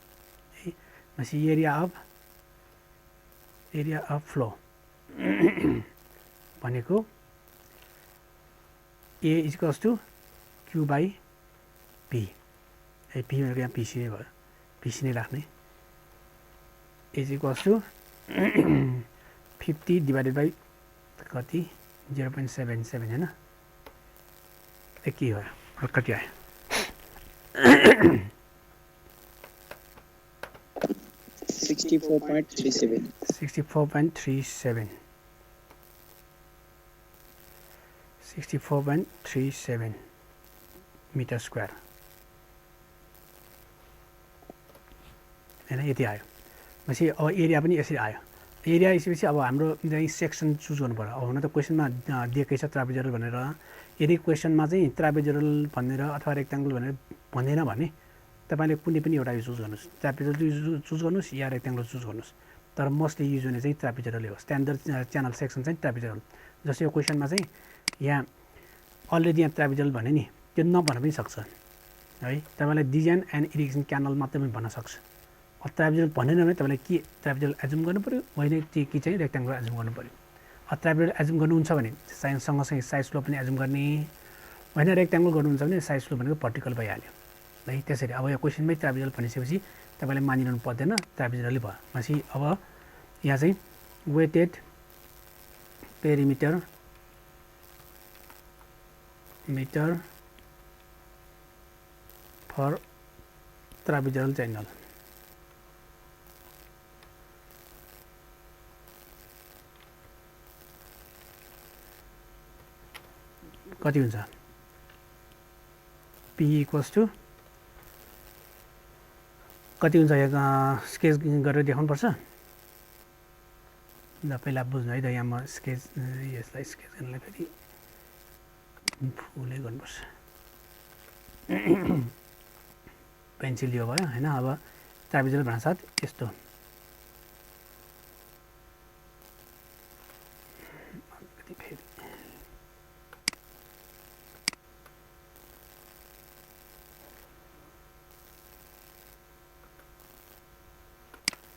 है भनेपछि एरिया अफ फ्लो भनेको A equals to Q by P A P भनेको यहाँ पिसी नै भयो पिसी नै राख्ने is equals to 50 divided by कति 0.77 हैन ए के हो कति आयो 64.37 64.37 मिटर स्क्वायर हैन यति आयो पछि अब एरिया पनि यसरी आयो एरिया यसपछि अब हाम्रो चाहिँ सेक्सन चुज गर्नु पर्यो अब हुन त क्वेसनमा दिएकै छ ट्रापेजोइडल भनेर यदि क्वेसनमा चाहिँ ट्रापेजोइडल भनेर अथवा रेक्ट्याङ्गल भनेर भन्दैन भने तपाईले कुनै पनि एउटा चुज गर्नुस् ट्रापेजोइडल चुज गर्नुस् या रेक्ट्याङ्गल चुज गर्नुस् तर मोस्टली युज हुने चाहिँ ट्रापेजोइडल हो स्ट्यान्डर्ड च्यानल सेक्सन चाहिँ ट्रापेजोइडल जस्तै यो क्वेसनमा चाहिँ यहाँ अलरेडी यहाँ ट्रापेजोइडल भने नि त्यो नभन्न पनि सक्छ है तपाईलाई डिजाइन एन्ड इरिगेसन क्यानल मात्रै पनि भन्न सक्छ ट्रापेजोइडल भनेन भने तपाईले के ट्रापेजोइडल एजुम गर्नु पर्यो होइन कि चाहिँ रेक्ट्याङ्गल एजुम गर्नु पर्यो ट्रापेजोइडल एजुम गर्नुहुन्छ भने सँगसँगै साइड स्लोप पनि एजुम गर्ने होइन रेक्ट्याङ्गल गर्नुहुन्छ भने साइड स्लोप भनेको भर्टिकल भइहाल्यो है त्यसरी अब यो क्वेसनमै ट्रापेजोइडल भनिसकेपछि तपाईले मानिरहनु पर्दैन ट्रापेजोइडलै भयो पछि अब यहाँ चाहिँ wetted perimeter metre for trapezoidal channel कति हुन्छ पी इक्वल्स टु कति हुन्छ यहाँ स्केच गरेर देखाउनुपर्छ ल पहिला बुझ्नु है त यहाँ म स्केच यसलाई स्केच गर्नलाई फेरि फुलै गर्नुपर्छ पेन्सिल यो भयो होइन अब ट्रापेजोइडल भन्नासाथ यस्तो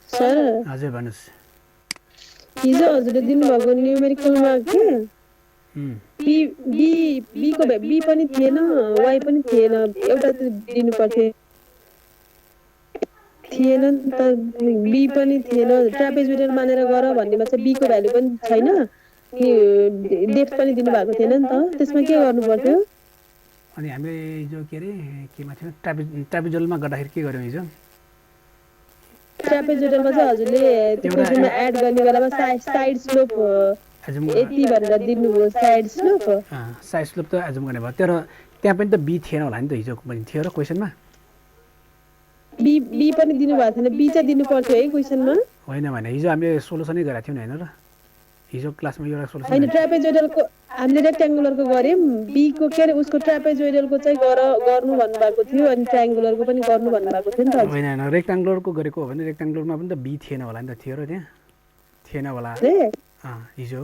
सर हजुर भन्नुहोस् हिजो हजुरले दिनुभएको न्युमेरिकलमा के बी बी बीको बी पनि थिएन वाइ पनि थिएन एउटा दिनु पर्थ्यो थिएन नि त बी पनि थिएन ट्रापेजोइडल मानेर गर भन्नेमा चाहिँ बीको भ्यालु पनि छैन डेप्थ पनि दिनुभएको थिएन नि त त्यसमा के गर्नु पर्थ्यो अनि हामीले हिजो के अरे केमा थियो ट्रापेजोइडलमा गर्दाखेरि के गर्यौँ हिजो ट्रापेजोइडलमा चाहिँ हजुरले त्यो क्वेसनमा एड गर्ने बेलामा साइड स्लोप यति भनेर दिनुभयो साइड स्लोप साइड स्लोप त एजुम गर्ने भयो तर त्यहाँ पनि त बी थिएन होला नि त हिजो पनि थियो र क्वेसनमा बी बी पनि दिनुभएको थिएन बी चाहिँ दिनु पर्थ्यो है क्वेसनमा होइन भने हिजो हामीले सोलुसनै गरेका थियौँ नि होइन र हिजो क्लासमा एउटा सोलुसन होइन ट्रापेजोइडलको हामीले रेक्ट्याङ्गुलरको गर्यौँ बीको के अरे उसको ट्रापेजोइडलको चाहिँ गर्नु भन्नुभएको थियो अनि ट्रायङ्गुलरको पनि गर्नु भन्नुभएको थियो नि त होइन होइन रेक्ट्याङ्गुलरको गरेको हो भने रेक्ट्याङ्गुलरमा पनि त बी थिएन होला नि त थियो र त्यहाँ थिएन होला हिजो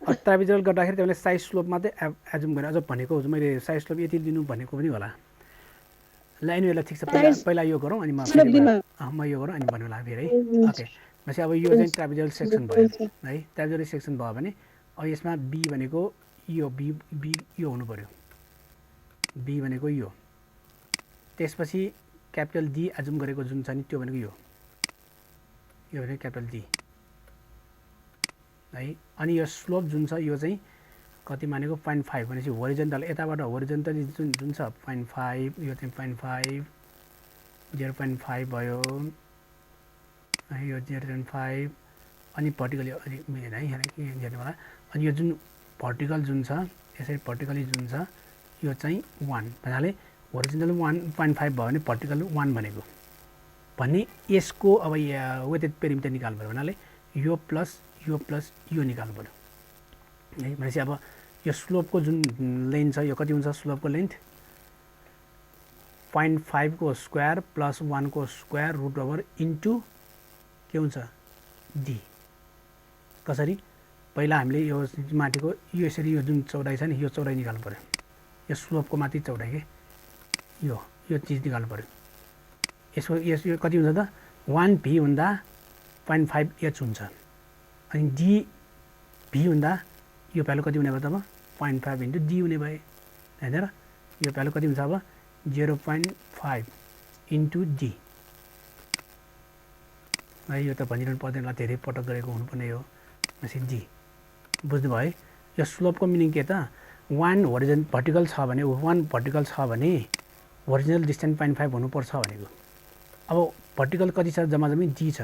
ट्रापेजोइडल गर्दाखेरि तपाईँले साइड स्लोप मात्रै एजुम गरेर अझ भनेको मैले साइड स्लोप यति दिनु भनेको पनि होला ल एनिवेलाई ठिक छ पहिला यो गरौँ अनि म यो गरौँ अनि भन्नु होला फेरि है ओके भनेपछि अब यो चाहिँ ट्रापेजोइडल सेक्सन भयो है ट्रापेजोइडल सेक्सन भयो भने अब यसमा बी भनेको यो बी बी यो हुनु पऱ्यो बी भनेको यो त्यसपछि क्यापिटल डी एजुम गरेको जुन छ नि त्यो भनेको यो भनेको क्यापिटल डी है अनि यो स्लोप जुन छ यो चाहिँ कति मानेको 0.5 भनेपछि होरिजन्टल यताबाट होरिजन्टली जुन छ 0.5 यो चाहिँ 0.5 0.5 भयो यो 0.5 अनि भर्टिकल यो अलिक मिलेन है यहाँ के हेर्नु होला अनि यो जुन भर्टिकल जुन छ यसरी भर्टिकली जुन छ यो चाहिँ 1 भन्नाले होरिजन्टल 1.5 भयो भने भर्टिकल 1 भनेको भन्ने यसको अब वेटेड पेरिमिटर निकाल्नु पर्यो भन्नाले यो प्लस यो निकाल्नु पर्यो है भनेपछि अब यो स्लोपको जुन लेन्थ छ यो कति हुन्छ स्लोपको लेन्थ 0.5 को स्क्वायर प्लस 1 को स्क्वायर रुट ओभर इन्टु के हुन्छ डी कसरी पहिला हामीले यो माथिको यो यसरी यो जुन चौडाइ छ नि यो चौडाइ निकाल्नु पर्यो यो स्लोपको माथि चौडाइ के यो चिज निकाल्नु पर्यो यसको यो कति हुन्छ त 1 भी हुँदा 0.5 एच हुन्छ अनि डी भी हुँदा यो भ्यालु कति हुने भयो तब 0.5 इन्टु डी हुने भयो हैन र यो भ्यालु कति हुन्छ अब 0.5 इन्टु डी है। यो त भनिरहनु पर्दैन, धेरै पटक गरेको हुनुपर्ने हो। भनेपछि डी बुझ्नुभयो। यो स्लोपको मिनिङ के त, 1 होरिजन भर्टिकल छ भने 1 भर्टिकल छ भने होरिजिनल डिस्टेन्स 0.5 हुनुपर्छ भनेको। अब भर्टिकल कति छ, जम्मा जम्मी डी छ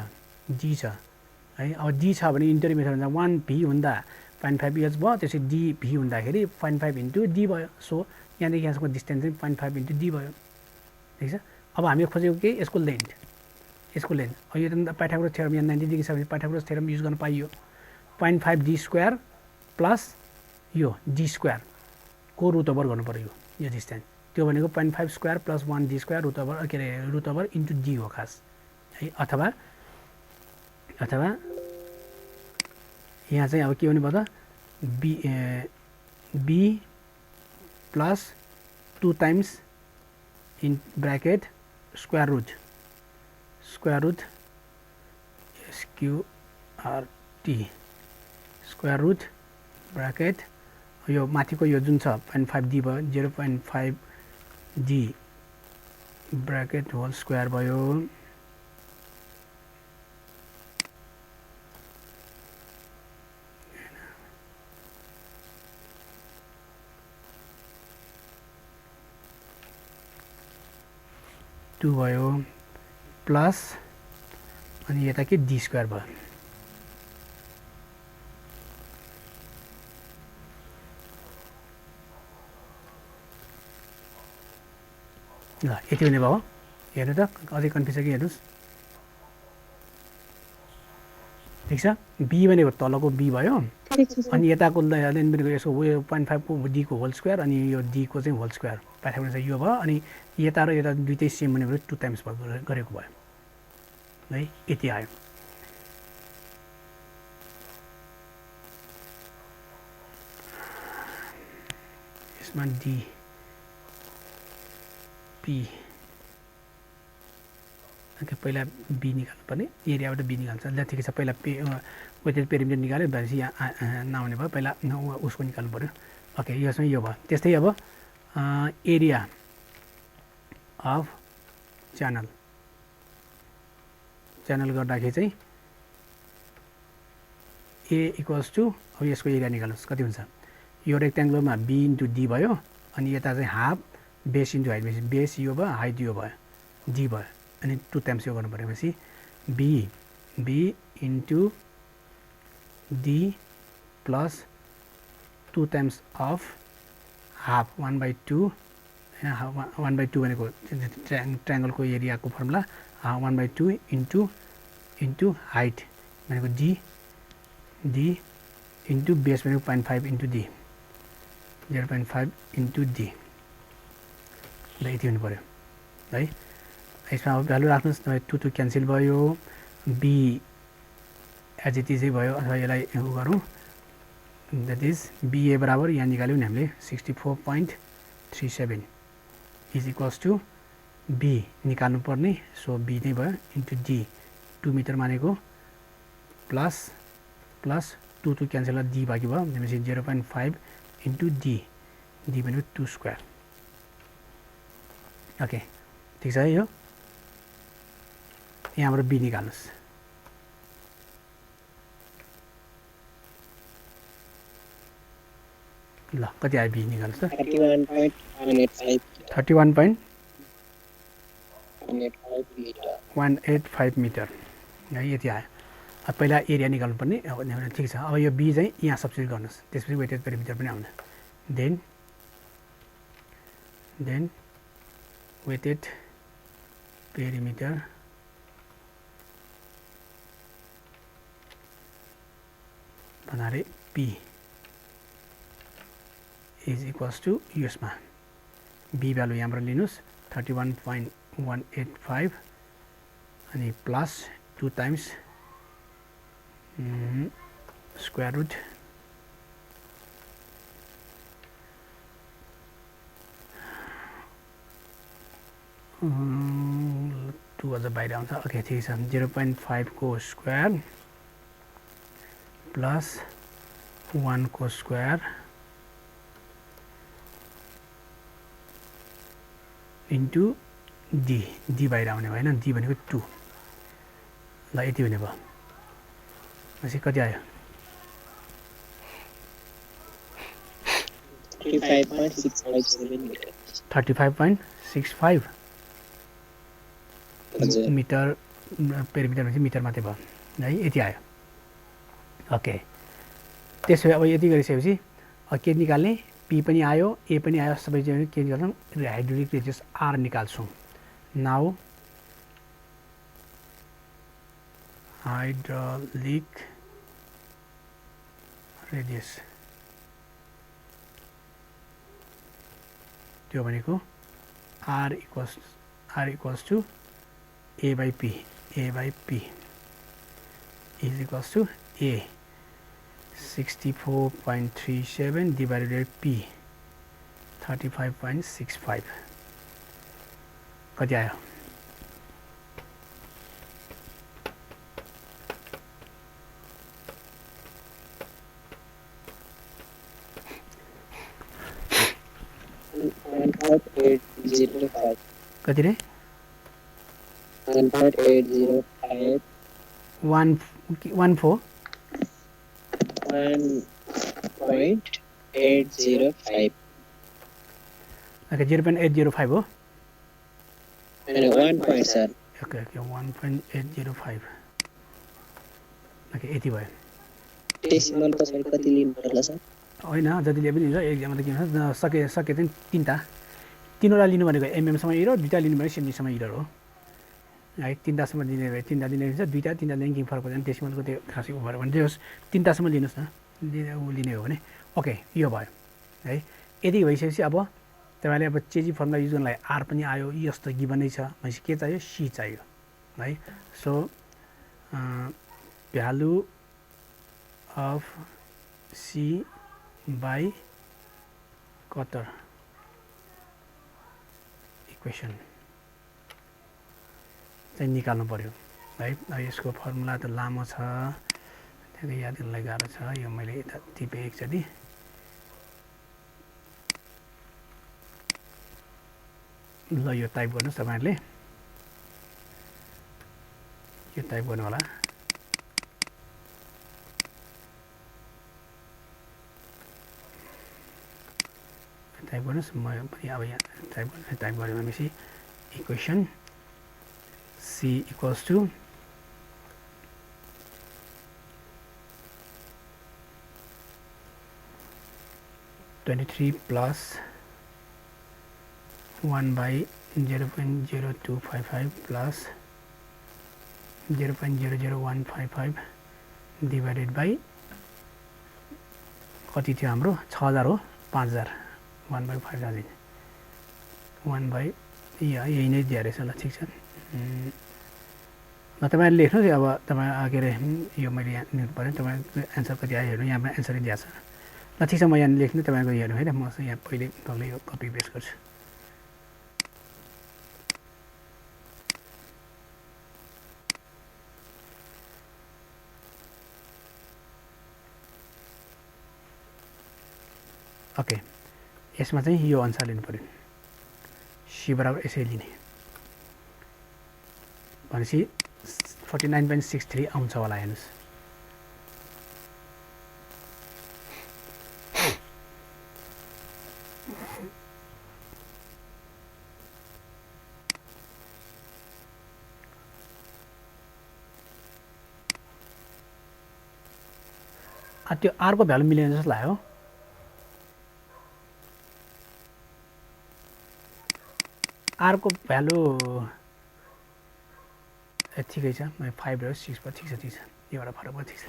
है। अब डी छ भने इन्टरियर मेथड हुन्छ 1 भी हुँदा 0.5 एच भयो, त्यसपछि डी भी हुँदाखेरि 0.5 इन्टु डी भयो। सो यहाँदेखि यहाँसम्म डिस्टेन्स चाहिँ 0.5 इन्टु डी भयो, ठिक छ। अब हामीले खोजेको के, यसको लेन्थ। अब यो त पाइथागोरस थ्योरम यहाँ 90 डिग्री छ भने पाइथागोरस थ्योरम युज गर्न पाइयो। 0.5 डी स्क्वायर प्लस यो डी स्क्वायर को रुट ओभर गर्नु पर्यो यो डिस्टेन्स। त्यो भनेको 0.5 square plus 1 D square root over into D हो खास है। अथवा यहाँ चाहिँ अब के हुने भयो त, B plus 2 times in bracket square root SQRT square root bracket यो माथिको यो जुन छ 0.5 डी भयो, 0.5 डी ब्रैकेट होल स्क्वायर भयो। टू भयो प्लस अनि यता के डी स्क्वायर भयो। ल यति हुने भयो। हेर्नु त अझै कन्फ्युज छ कि, हेर्नुहोस् ठिक छ। बी भनेको तलको बी भयो, अनि यताको लेन्थ भनेको यसको 0.5 को डी को होल स्क्वायर, अनि यो डी को चाहिँ होल स्क्वायर पाइथागोरस यो भयो। अनि यता र यता दुइटै सेम भनेको 2 टाइम्स गरेको भयो है। यति आयो। यसमा डी पी पहिला बी निकाल्नु पर्ने, एरियाबाट बी निकाल्छ। ल ठिकै छ, पहिला वेटेड पेरिमिटर निकाल्यो भनेपछि यहाँ नहुने भयो, पहिला उसको निकाल्नु पऱ्यो। ओके, यसमा यो भयो। त्यस्तै अब एरिया अफ च्यानल गर्दाखेरि चाहिँ ए इक्वल्स टु, अब यसको एरिया निकाल्नुहोस् कति हुन्छ। यो रेक्ट्याङ्गलमा बी इन्टु डी भयो, अनि यता चाहिँ हाफ बेस इन्टु हाइट, बेसी बेस यो भयो, हाइट यो भयो, डी भयो, अनि 2 टाइम्स यो गर्नु परेपछि B into D plus 2 times of half 1/2 होइन। 1/2 भनेको ट्रायङ्गलको एरियाको फर्मुला 1/2 इन्टु हाइट भनेको डी इन्टु बेस भनेको 0.5 इन्टु डी 0.5 इन्टु डी। ल यति हुनु पऱ्यो है। यसमा अब भ्यालु राख्नुहोस्, 2 क्यान्सल भयो, बी एज इट इजै भयो। अथवा यसलाई गरौँ, द्याट इज बिए बराबर यहाँ निकाल्यौँ नि हामीले 64.37 इज इक्वल्स टु बी निकाल्नु पर्ने। सो बी नै भयो इन्टु डी 2 मिटर मानेको प्लस 2 क्यान्सल डी बाँकी भयो भनेपछि 0.5 इन्टु डी भनेको 2 स्क्वायर। ओके ठिक छ है। यो यहाँबाट बी निकाल्नुहोस्। ल कति आयो बी निकाल्नुहोस् त, 31.185 मिटर है। यति आयो। अब पहिला एरिया निकाल्नु पर्ने। अब ठिक छ, अब यो बी चाहिँ यहाँ सब्स्टिट्युट गर्नुहोस्, त्यसपछि वेटेड पेरिमिटर पनि आउँछ। देन वेटेड पेरिमिटर भन्नाले पी इज इक्वल्स टु यसमा बी भ्यालु यहाँबाट लिनुहोस् 31.185 अनि plus 2 times square root two अझ बाहिर आउँछ। ओके ठिक छ, 0.5 को स्क्वायर प्लस 1 को स्क्वायर इन्टु डी डी बाहिर आउने भयो होइन डी भनेको 2 ल यति हुने भयो भनेपछि कति आयो 35.657 35.65 मिटर पेरिमिटर भनेपछि मिटर मात्रै भयो है यति आयो ओके त्यसो भए अब यति गरिसकेपछि के निकाल्ने पी पनि आयो ए पनि आयो सबै के निकाल्छौँ हाइड्रोलिक रेडियस आर निकाल्छौँ नाउ हाइड्रोलिक रेडियस त्यो भनेको R equals to A by P is equals to A 64.37 divided P 35.65 कति आयो कति रे 1.805 1.805 ओके 0.805 हो 1 point sir ओके 1.805 ओके यति भयो डेसिमल पछाडि कति लिनु पर्ला सर होइन जतिले पनि लिन्छ एक्जाममा त के भन्छ सके चाहिँ तीनवटा लिनु भनेको एमएमसम्म इरर दुईवटा लिनु भनेको सेन्टिसम्म इरर हो है तीनवटासम्म लिने भए तीनवटा लिने हुन्छ दुईवटा लिने के फरक पर्दैन डेसिमलको त्यो खासै उयो भने त्यो तीनवटासम्म लिनुहोस् न लिने हो भने ओके यो भयो है यति भइसकेपछि अब तपाईँले अब चेजी फर्मुला युज गर्नलाई आर पनि आयो यस त गिभनै छ भनेपछि के चाहियो सी चाहियो है so value of C by Kutter equation चाहिँ निकाल्नु पर्यो है यसको फर्मुला त लामो छ त्यही याद गर्नलाई गाह्रो छ यो मैले यता टिपेँ एकचोटि ल यो टाइप गर्नुहोस् तपाईँहरूले यो टाइप गर्नु होला टाइप गर्नुहोस् म पनि अब यहाँ टाइप गरेँ भनेपछि equation C equals to plus 1 by 0.0255 plus 0.00155 divided by कति थियो हाम्रो 6000 हो 5000 1 by 5000 1 by यही नै दिएर रहेछ ल ठिक छ ल तपाईँले लेख्नुहोस् अब तपाईँ के अरे यो मैले यहाँ लेख्नु पऱ्यो तपाईँको एन्सर कति आयो हेर्नु यहाँ एन्सरै दिएको छ ल ठिक छ म यहाँ लेख्नु तपाईँको हेर्नु है म यहाँ पहिले डल्लै यो कपी पेस्ट गर्छु ओके यसमा चाहिँ यो अनुसार लिनु पऱ्यो सी बराबर यसै लिने भनेपछि 49.63 आउँछ होला हेर्नुहोस् त्यो आरको भ्यालु मिलेन जस्तो लाग्यो आरको भ्यालु ठिकै छ मैले 5 र 6 भयो ठिक छ एउटा फरक भयो ठिक छ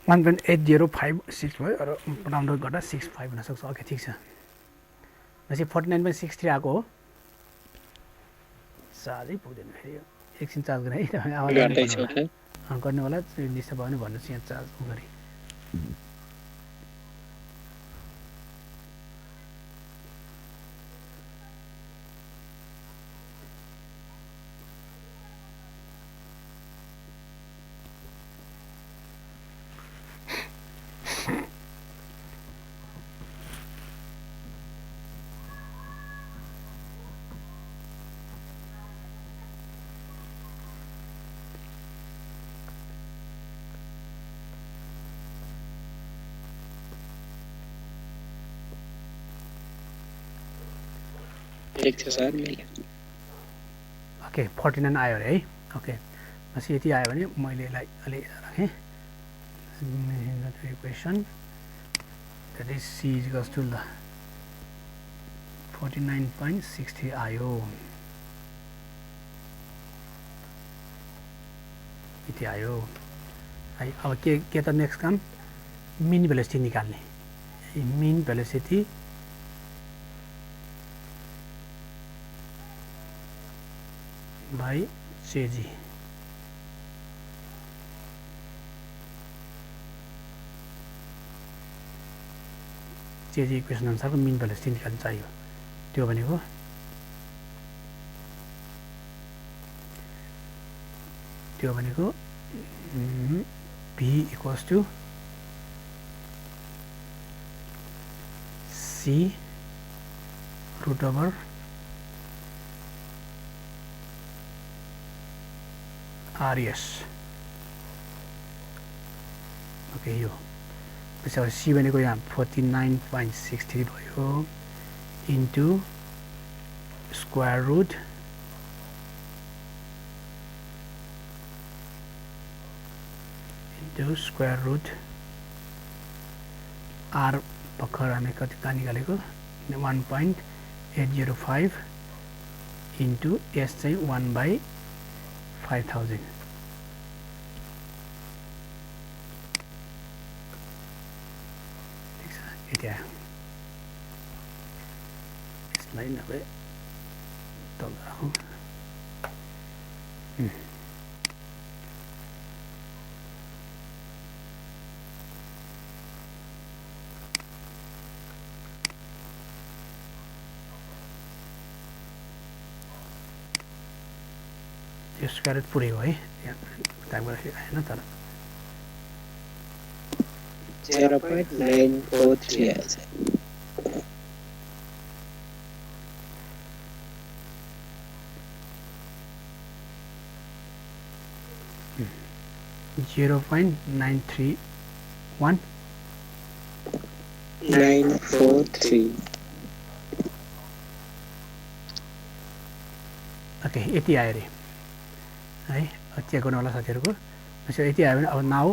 1.8056 भयो र राउन्ड गर्दा 65 हुनसक्छ ओके ठिक छ भनेपछि 49.63 आएको हो चार्जै पुग्दैन फेरि एकछिन चार्ज गरेँ है तपाईँ आवाज गर्नु होला डिस्टर्ब भयो भने भन्नुहोस् यहाँ चार्ज गरी ठिक छ सर मैले ओके 49 आयो अरे है ओके बस यति आयो भने मैले यसलाई अलि राखेँ equation that is C equals to ल 49.63 आयो यति आयो है अब के त नेक्स्ट काम मिन भेलोसिटी निकाल्ने mean velocity by Chezy Chezy equation अनुसारको मिन भेलोसिटी निकाल्नु चाहियो त्यो भनेको v equals to c root over RS okay यो त्यसपछि सी भनेको यहाँ 49.63 भयो into square root into square root R भर्खर हामी कति कहाँ निकालेको 1.805 इन्टु एस चाहिँ 1/5000 यति आयो यसलाई नभए तल राखौँ यो स्क्वायर रुट पुरै हो है टाइप गरेर आएन तर 0.943 आएछ 0.931 943 ओके यति आयो अरे है चेक गर्नु होला साथीहरूको यसो यति आयो भने अब now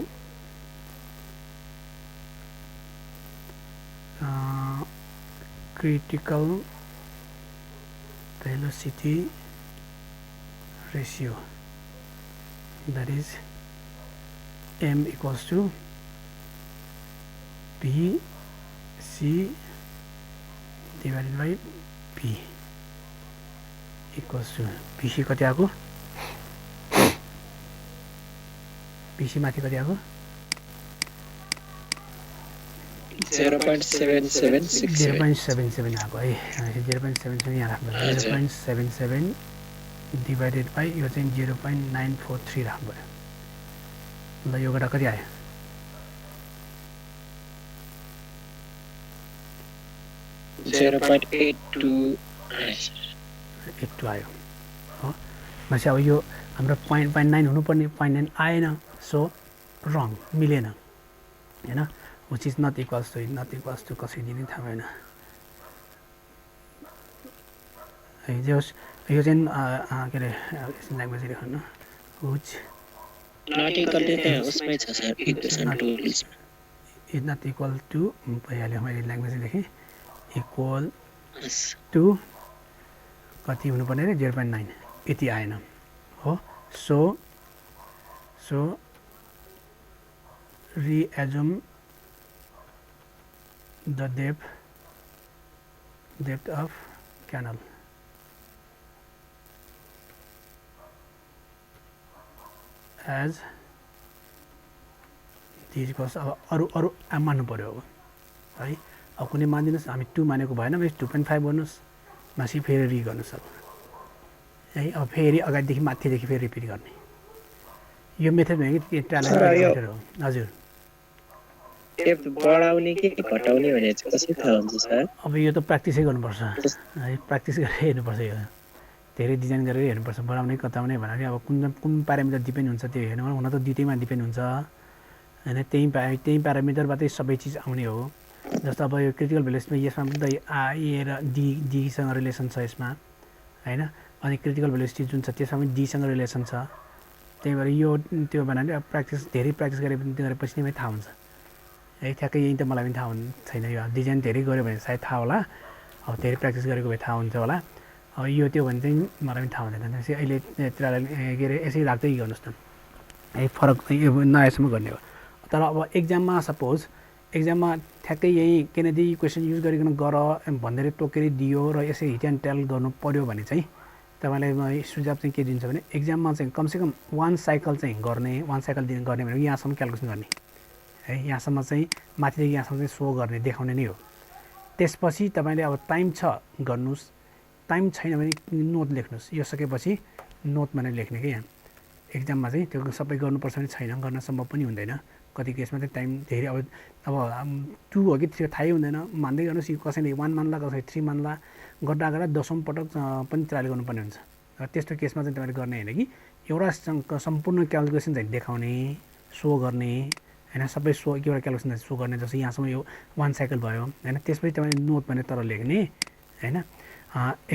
critical velocity ratio that is m equals to b c divided by b equals to bc कति आको bc माथि कति आको 0.7767 आएको है 0.77 यहाँ राख्नु पर्यो 0.77 डिभाइडेड बाई यो चाहिँ 0.943 राख्नु पर्यो ल यो गर्दा कति आयो 0.82 आयो हो भनेपछि अब यो हाम्रो 0.9 हुनुपर्ने 0.9 आएन सो रङ मिलेन हैन which is not equals to कसरी दिने थाहा भएन यो चाहिँ के अरे ल्याङ्ग्वेज लेख्नु which not equal to उसमै छ sir equation tools is not equal to भइहाल्यो मैले ल्याङ्ग्वेज लेखेँ इक्वल टु कति हुनुपर्ने अरे 0.9 यति आएन हो so reassume the depth of canal as this equals अब अरु मान्नु पर्यो अब है अब कुनै मानिदिनुहोस् हामी 2 मानेको भएन भने 2.5 गर्नुहोस् माथि फेरि रि गर्नुहोस् अब है अब फेरि अगाडिदेखि माथिदेखि फेरि रिपिट गर्ने यो मेथड भनेको ट्यालेन्ट मेथड हो हजुर डेप्थ बढाउने कि घटाउने भने चाहिँ कसरी थाहा हुन्छ सर अब यो त प्र्याक्टिसै गर्नुपर्छ है प्र्याक्टिस गरेर हेर्नुपर्छ यो धेरै डिजाइन गरेर हेर्नुपर्छ बढाउने घटाउने भन्नाले अब कुन प्यारामिटर डिपेन्ड हुन्छ त्यो हेर्नु हुन त दुईटैमा डिपेन्ड हुन्छ हैन त्यही प्यारामिटरबाटै सबै चिज आउने हो जस्तो अब यो क्रिटिकल भ्यालुसमा यसमा पनि त ए र डीसँग रिलेसन छ यसमा हैन अनि क्रिटिकल भेलोसिटी जुन छ त्यसमा पनि डीसँग रिलेसन छ त्यही भएर यो त्यो भन्नाले अब धेरै प्र्याक्टिस गरेपछि नै थाहा हुन्छ है ठ्याक्कै यही त मलाई पनि थाहा छैन यो डिजाइन धेरै गऱ्यो भने सायद थाहा होला अब धेरै प्र्याक्टिस गरेको भए थाहा हुन्छ होला अब यो त्यो भने चाहिँ मलाई पनि थाहा हुँदैन त्यसै अहिले त्यसलाई के अरे यसै राख्दै गर्नुहोस् न है फरक यो नयाँसम्म गर्ने हो तर अब एक्जाममा सपोज एक्जाममा ठ्याक्कै यही केनेडी क्वेसन युज गरिकन गर भनेर टोकेर दियो र यसै हिट एन्ड टेल गर्नु पर्यो भने चाहिँ तपाईँलाई म सुझाव चाहिँ के दिन्छु भने एक्जाममा चाहिँ कमसेकम 1 साइकल चाहिँ गर्ने 1 साइकल गर्ने भनेको यहाँसम्म क्यालकुलेसन गर्ने है यहाँसम्म चाहिँ माथिदेखि यहाँसम्म चाहिँ सो गर्ने देखाउने नै हो त्यसपछि तपाईँले अब टाइम छ गर्नुहोस् टाइम छैन भने नोट लेख्नुहोस् यो सकेपछि नोट भनेर लेख्ने कि यहाँ एक्जाममा चाहिँ त्यो सबै गर्नुपर्छ भने छैन गर्न सम्भव पनि हुँदैन कति केसमा चाहिँ टाइम धेरै अब 2 हो कि 3 थाहै हुँदैन मान्दै गर्नुहोस् कसैले 1 मान्ला कसैले 3 मान्ला गर्दा गर्दा 10औं पटक पनि ट्रायल गर्नुपर्ने हुन्छ र त्यस्तो केसमा चाहिँ तपाईँले गर्ने होइन कि एउटा सम्पूर्ण क्यालकुलेसन चाहिँ देखाउने सो गर्ने हैन सबै सो एउटा क्यालकुलेसन सो गर्ने जस्तो यहाँसम्म यो 1 साइकल भयो हैन त्यसपछि तपाईँले नोट भनेर तर लेख्ने हैन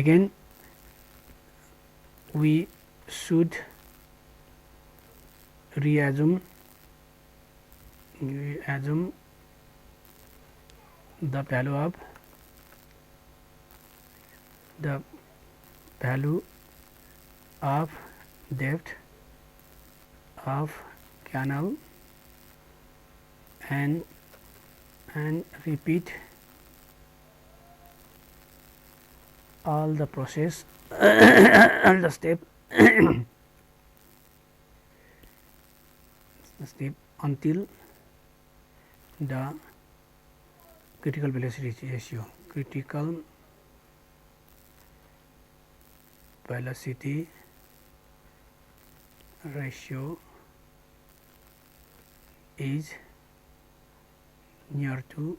again we should reassume the value of depth of canal and repeat all the process all the step until the critical velocity ratio is near to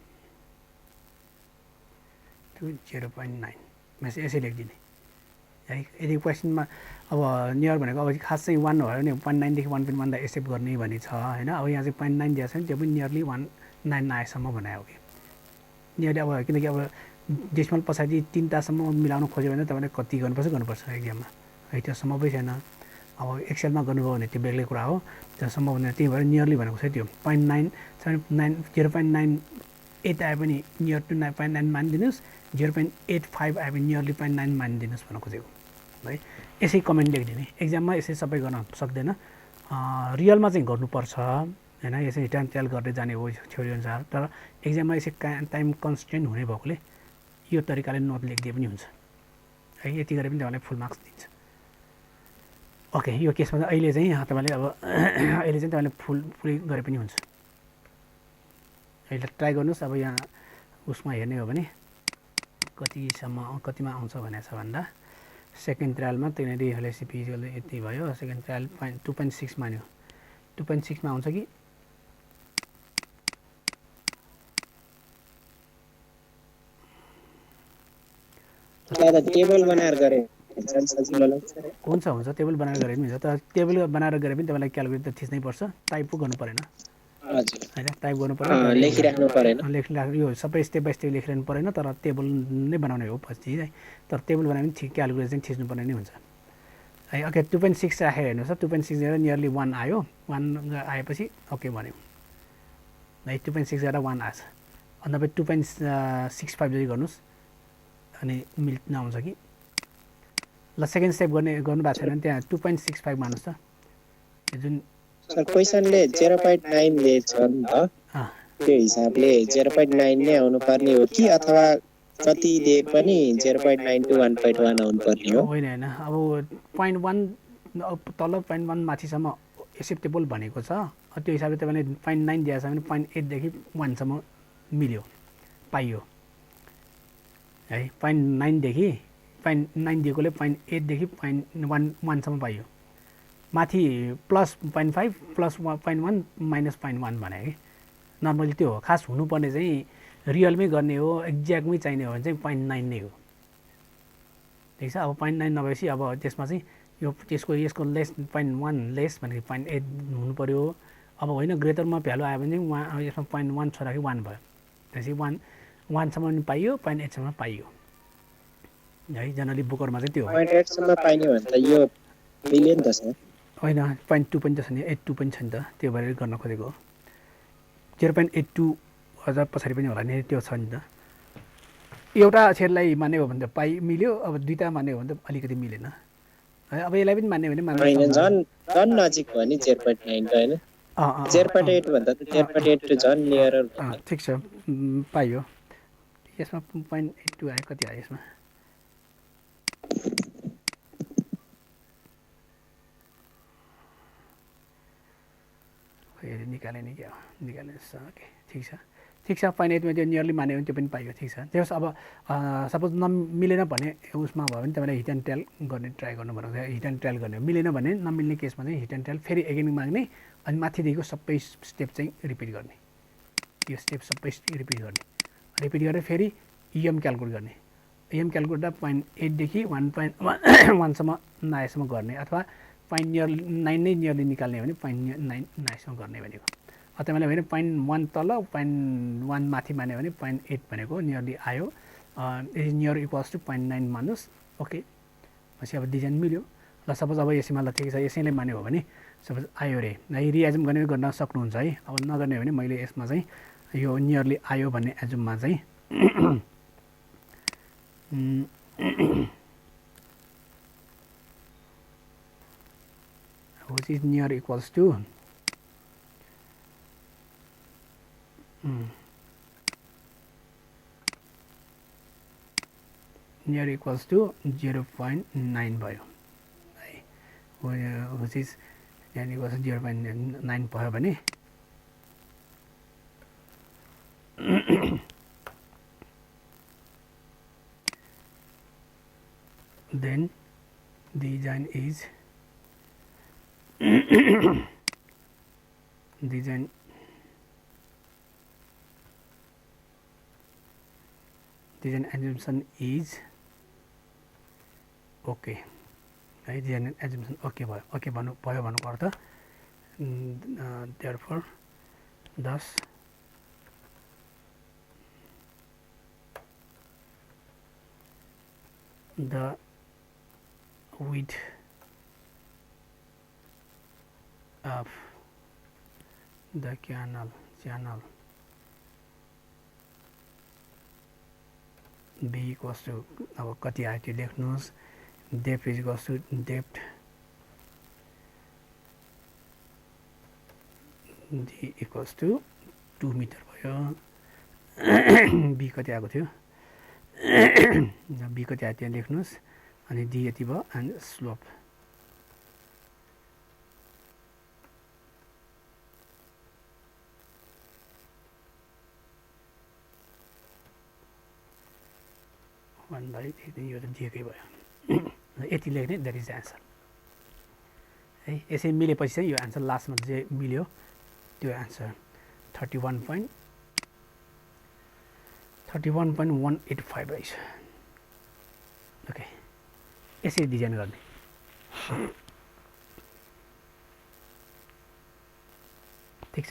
0.9 मैले यसै लेखिदिने है यदि क्वेसनमा अब नियर भनेको अब खास चाहिँ 1 भयो भने 0.9 देखि 1.1 लाई एक्सेप्ट गर्ने भनी छ हैन अब यहाँ चाहिँ 0.9 दिएको छ नि त्यो पनि नियरली 1.9 आएसम्म बनायो कि नियरली अब किनकि अब डेसिमल पछाडि 3 तासम्म मिलाउन खोज्यो भने तपाईले कति गर्नुपर्छ एक्जाममा है त्यो सम्भव नै छैन अब एक्सेलमा गर्नुभयो भने त्यो बेग्लै कुरा हो त्यो सम्भव हुँदैन त्यही भएर नियरली भनेको चाहिँ त्यो 0.8 आए पनि नियर टु 0.9 मानिदिनुस् 0.85 आए पनि नियरली 0.9 मानिदिनुस् भन्न खोजेको है यसै कमेन्ट लेखिदिने एक्जाममा यसै सबै गर्न सक्दैन रियलमा चाहिँ गर्नुपर्छ हैन यसै हिट एन्ड टेल गर्दै जाने हो थ्योरी अनुसार तर एक्जाममा यसै टाइम कन्स्ट्रेन्ट हुने भएकोले यो तरिकाले नोट लेखिदिए पनि हुन्छ है यति गरे पनि तपाईलाई फुल मार्क्स दिन्छ ओके यो केसमा चाहिँ अहिले चाहिँ तपाईले अब अहिले चाहिँ तपाईले फुल गरे पनि हुन्छ अहिले ट्राई गर्नुस् अब यहाँ उसमा हेर्ने हो भने कतिमा आउँछ भनेको छ भन्दा सेकेन्ड ट्रायलमा त्यहाँनेरि एलएससीपी यति भयो सेकेन्ड ट्रायल 2.6 मान्यो 2.6 मा आउँछ कि टेबल बनाएर गरे हुन्छ टेबल बनाएर गरे पनि हुन्छ तर टेबल बनाएर गरे पनि तपाईलाई क्याल्कुलेट त थिच्नै पर्छ टाइप पो गर्नु परेन हजुर हैन टाइप गर्नु पर्यो लेखिराख्नु परेन यो सबै स्टेप बाइ स्टेप लेखिरहनु परेन तर टेबल नै बनाउने हो पछि है तर टेबल बनाए पनि ठिक क्याल्कुलेट चाहिँ थिच्नु पर्ने नै हुन्छ है ओके 2.6 राखेर हेर्नुहोस् 2.6 गरेर नियरली 1 आयो 1 आएपछि ओके भन्यो है 2.6 गरेर 1 आछ अन्त तपाईँ 2.65 जति गर्नुहोस् अनि मिल्न आउँछ कि ल सेकेन्ड स्टेप गर्नु भएको छैन त्यहाँ 2.65 मान्नुहोस् त जुन सर क्वेशनले 0.9 दिएछ नि त त्यो हिसाबले 0.9 नै आउनु पर्ने हो कि अथवा कति दिए पनि 0.9 to 1.1 आउनु पर्ने हो होइन अब 0.1 तल 0.1 माथिसम्म एक्सेप्टेबल भनेको छ त्यो हिसाबले तपाईले 0.9 दिएको छ भने 0.8 देखि 1 सम्म मिल्यो पाइयो है 0.9 देखि 0.9 दिएकोले 0.8 देखि 0.1 सम्म पाइयो माथि प्लस 0.5 प्लस 0.1 माइनस 0.1 भने कि नर्मली त्यो हो खास हुनुपर्ने चाहिँ रियलमै गर्ने हो एक्ज्याक्टमै चाहिने हो भने चाहिँ 0.9 नै हो ठिक छ अब 0.9 नभएपछि अब त्यसमा चाहिँ यो यसको लेस 0.1 लेस भनेको 0.8 हुनु पर्यो अब होइन ग्रेटरमा भ्यालु आयो भने चाहिँ यसमा 0.1 छोराको 1 भयो त्यसपछि 1 1 सम्म पनि पाइयो पोइन्ट 8 सम्म पाइयो है जनरली बुकरमा चाहिँ त्यो हो पोइन्ट 8 सम्म पाइने भने त यो मिल्यो नि त सर होइन पोइन्ट 2 पनि त छ नि 82 पनि छ नि त त्यो भएर गर्न खोजेको हो 0.82 अझ पछाडि पनि होला नि त्यो छ नि त एउटा अक्षरलाई मान्ने हो भने त पाइ मिल्यो अब दुईटा मान्ने हो भने त अलिकति मिलेन है अब यसलाई पनि मान्ने भने होइन झन् नजिक भयो नि 0.9 त होइन 0.8 भन्दा त 0.8 झन् नियरर भयो ठिक छ पाइयो यसमा 0.82 आयो कति आयो यसमा फेरि निकाले नि क्या निकाल्नु ओके ठिक छ 0.8 मा त्यो नियरली मान्यो भने त्यो पनि पाइयो ठिक छ त्यस अब सपोज नमिलेन भने उसमा भयो भने तपाईँले हिट एन्ड ट्रायल गर्ने ट्राई गर्नु पर्छ हिट एन्ड ट्रायल गर्ने मिलेन भने नमिल्ने केसमा चाहिँ हिट एन्ड ट्रायल फेरि एगेन माग्ने अनि माथिदेखिको सबै स्टेप चाहिँ रिपिट गर्ने यो स्टेप सबै रिपिट गरेर फेरि इएम क्यालकुलेट गर्ने इएम क्यालकुलेट 0.8 देखि 1.1 सम्म नआएसम्म गर्ने अथवा 0.9 नै नियरली निकाल्ने भने 0.9 नआएसम्म गर्ने भनेको तपाईँलाई भने 0.1 तल 0.1 माथि मान्यो भने 0.8 भनेको नियरली आयो इज नियर इक्वल्स टु 0.9 मान्नुहोस् ओके पछि अब डिजाइन मिल्यो ल सपोज अब यसैमा ल ठिक छ यसैले मान्यो हो भने सपोज आयो रे रिएजुम गर्ने गर्न सक्नुहुन्छ है अब नगर्ने हो भने मैले यसमा चाहिँ यो नियरली आयो भन्ने एजुममा चाहिँ which is near equals to near equals to 0.9 भयो है which is near equals to 0.9 भयो भने then design is design assumption is okay है design assumption okay भयो okay भयो भन्नुको अर्थ therefore thus the width of the channel b equals to अब कति आयो त्यो लेख्नुहोस् depth is equals to depth d equals to 2 metre भयो b कति आएको थियो b कति आयो त्यहाँ लेख्नुहोस् अनि d यति भयो एन्ड स्लोप वन बाई यो त दिएकै भयो यति लेख्ने द्याट इज एन्सर है यसै मिलेपछि चाहिँ यो एन्सर लास्टमा जे मिल्यो त्यो एन्सर 31.185 रहेछ ओके यसरी डिजाइन गर्ने ठिक छ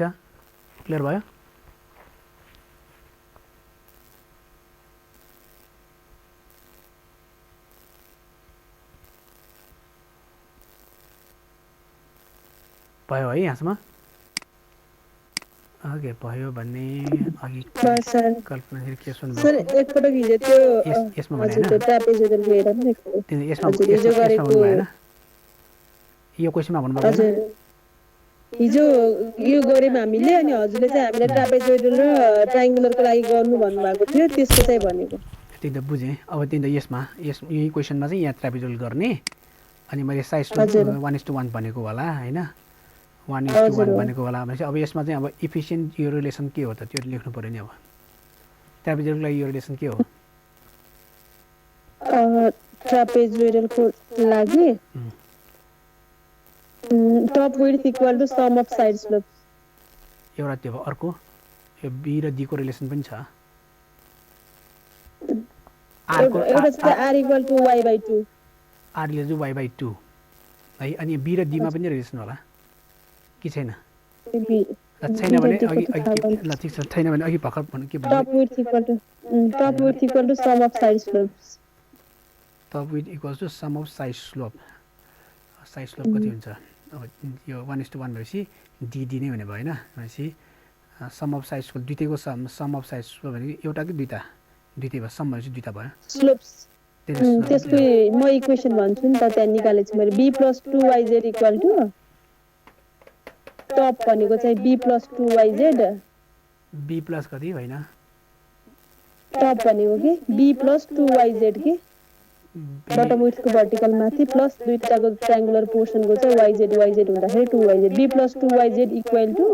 क्लियर भयो भयो है यहाँसम्म ओके भयो भन्ने अघि कल्पना के सुन्नु सर एकपटक हिजो त्यो यसमा भने हैन ट्रापेजोइडल हेरेर नि यसमा भन्नु भएन यो क्वेशनमा भन्नु भएको हजुर हिजो यो गऱ्यौँ हामीले अनि हजुरले चाहिँ हामीलाई ट्रापेजोइडल र ट्रायंगुलरको लागि गर्नु भन्नु भएको थियो त्यसको चाहिँ भनेको त्यही त बुझेँ अब त्यही त यसमा यही क्वेशनमा चाहिँ यहाँ ट्रापेजोइडल गर्ने अनि मैले साइज 1:1 भनेको होला हैन 1:1 भनेको होला भनेपछि अब यसमा चाहिँ अब इफिसिएन्ट यो रिलेसन के हो त त्यो लेख्नु पर्यो नि अब ट्रापेजोइडलको लागि यो रिलेसन के हो ट्रापेजोइडलको लागि top width equal to sum of side slopes एउटा त्यो अर्को यो बी र डी को रिलेसन पनि छ एउटा चाहिँ r equal to y/2 r equal to y/2 है अनि बी र डी मा पनि रिलेसन होला कि छैन छैन भने अघि ल ठिक छ छैन भने अघि भर्खर भन्नु के भन्नु top width equal to sum of side slopes. Top width equals to sum of side slope कति हुन्छ अब यो 1:1 भएपछि डिडी नै हुने भयो होइन भनेपछि सम अफ साइड स्लोप दुईटैको सम अफ साइड स्लोप भनेको एउटा कि दुईटा दुईटै भयो सम भनेपछि दुईटा भयो Slopes. त्यसको म इक्वेसन भन्छु नि त त्यहाँ निकालेको छु मैले b + 2yz equal to top भनेको चाहिँ b + 2yz बी प्लस कति होइन टप भनेको के b + 2yz के बटम विड्थको भर्टिकल माथि प्लस दुईटाको ट्रायंगुलर पोर्सनको चाहिँ yz हुँदाखेरि 2yz b + 2yz equal to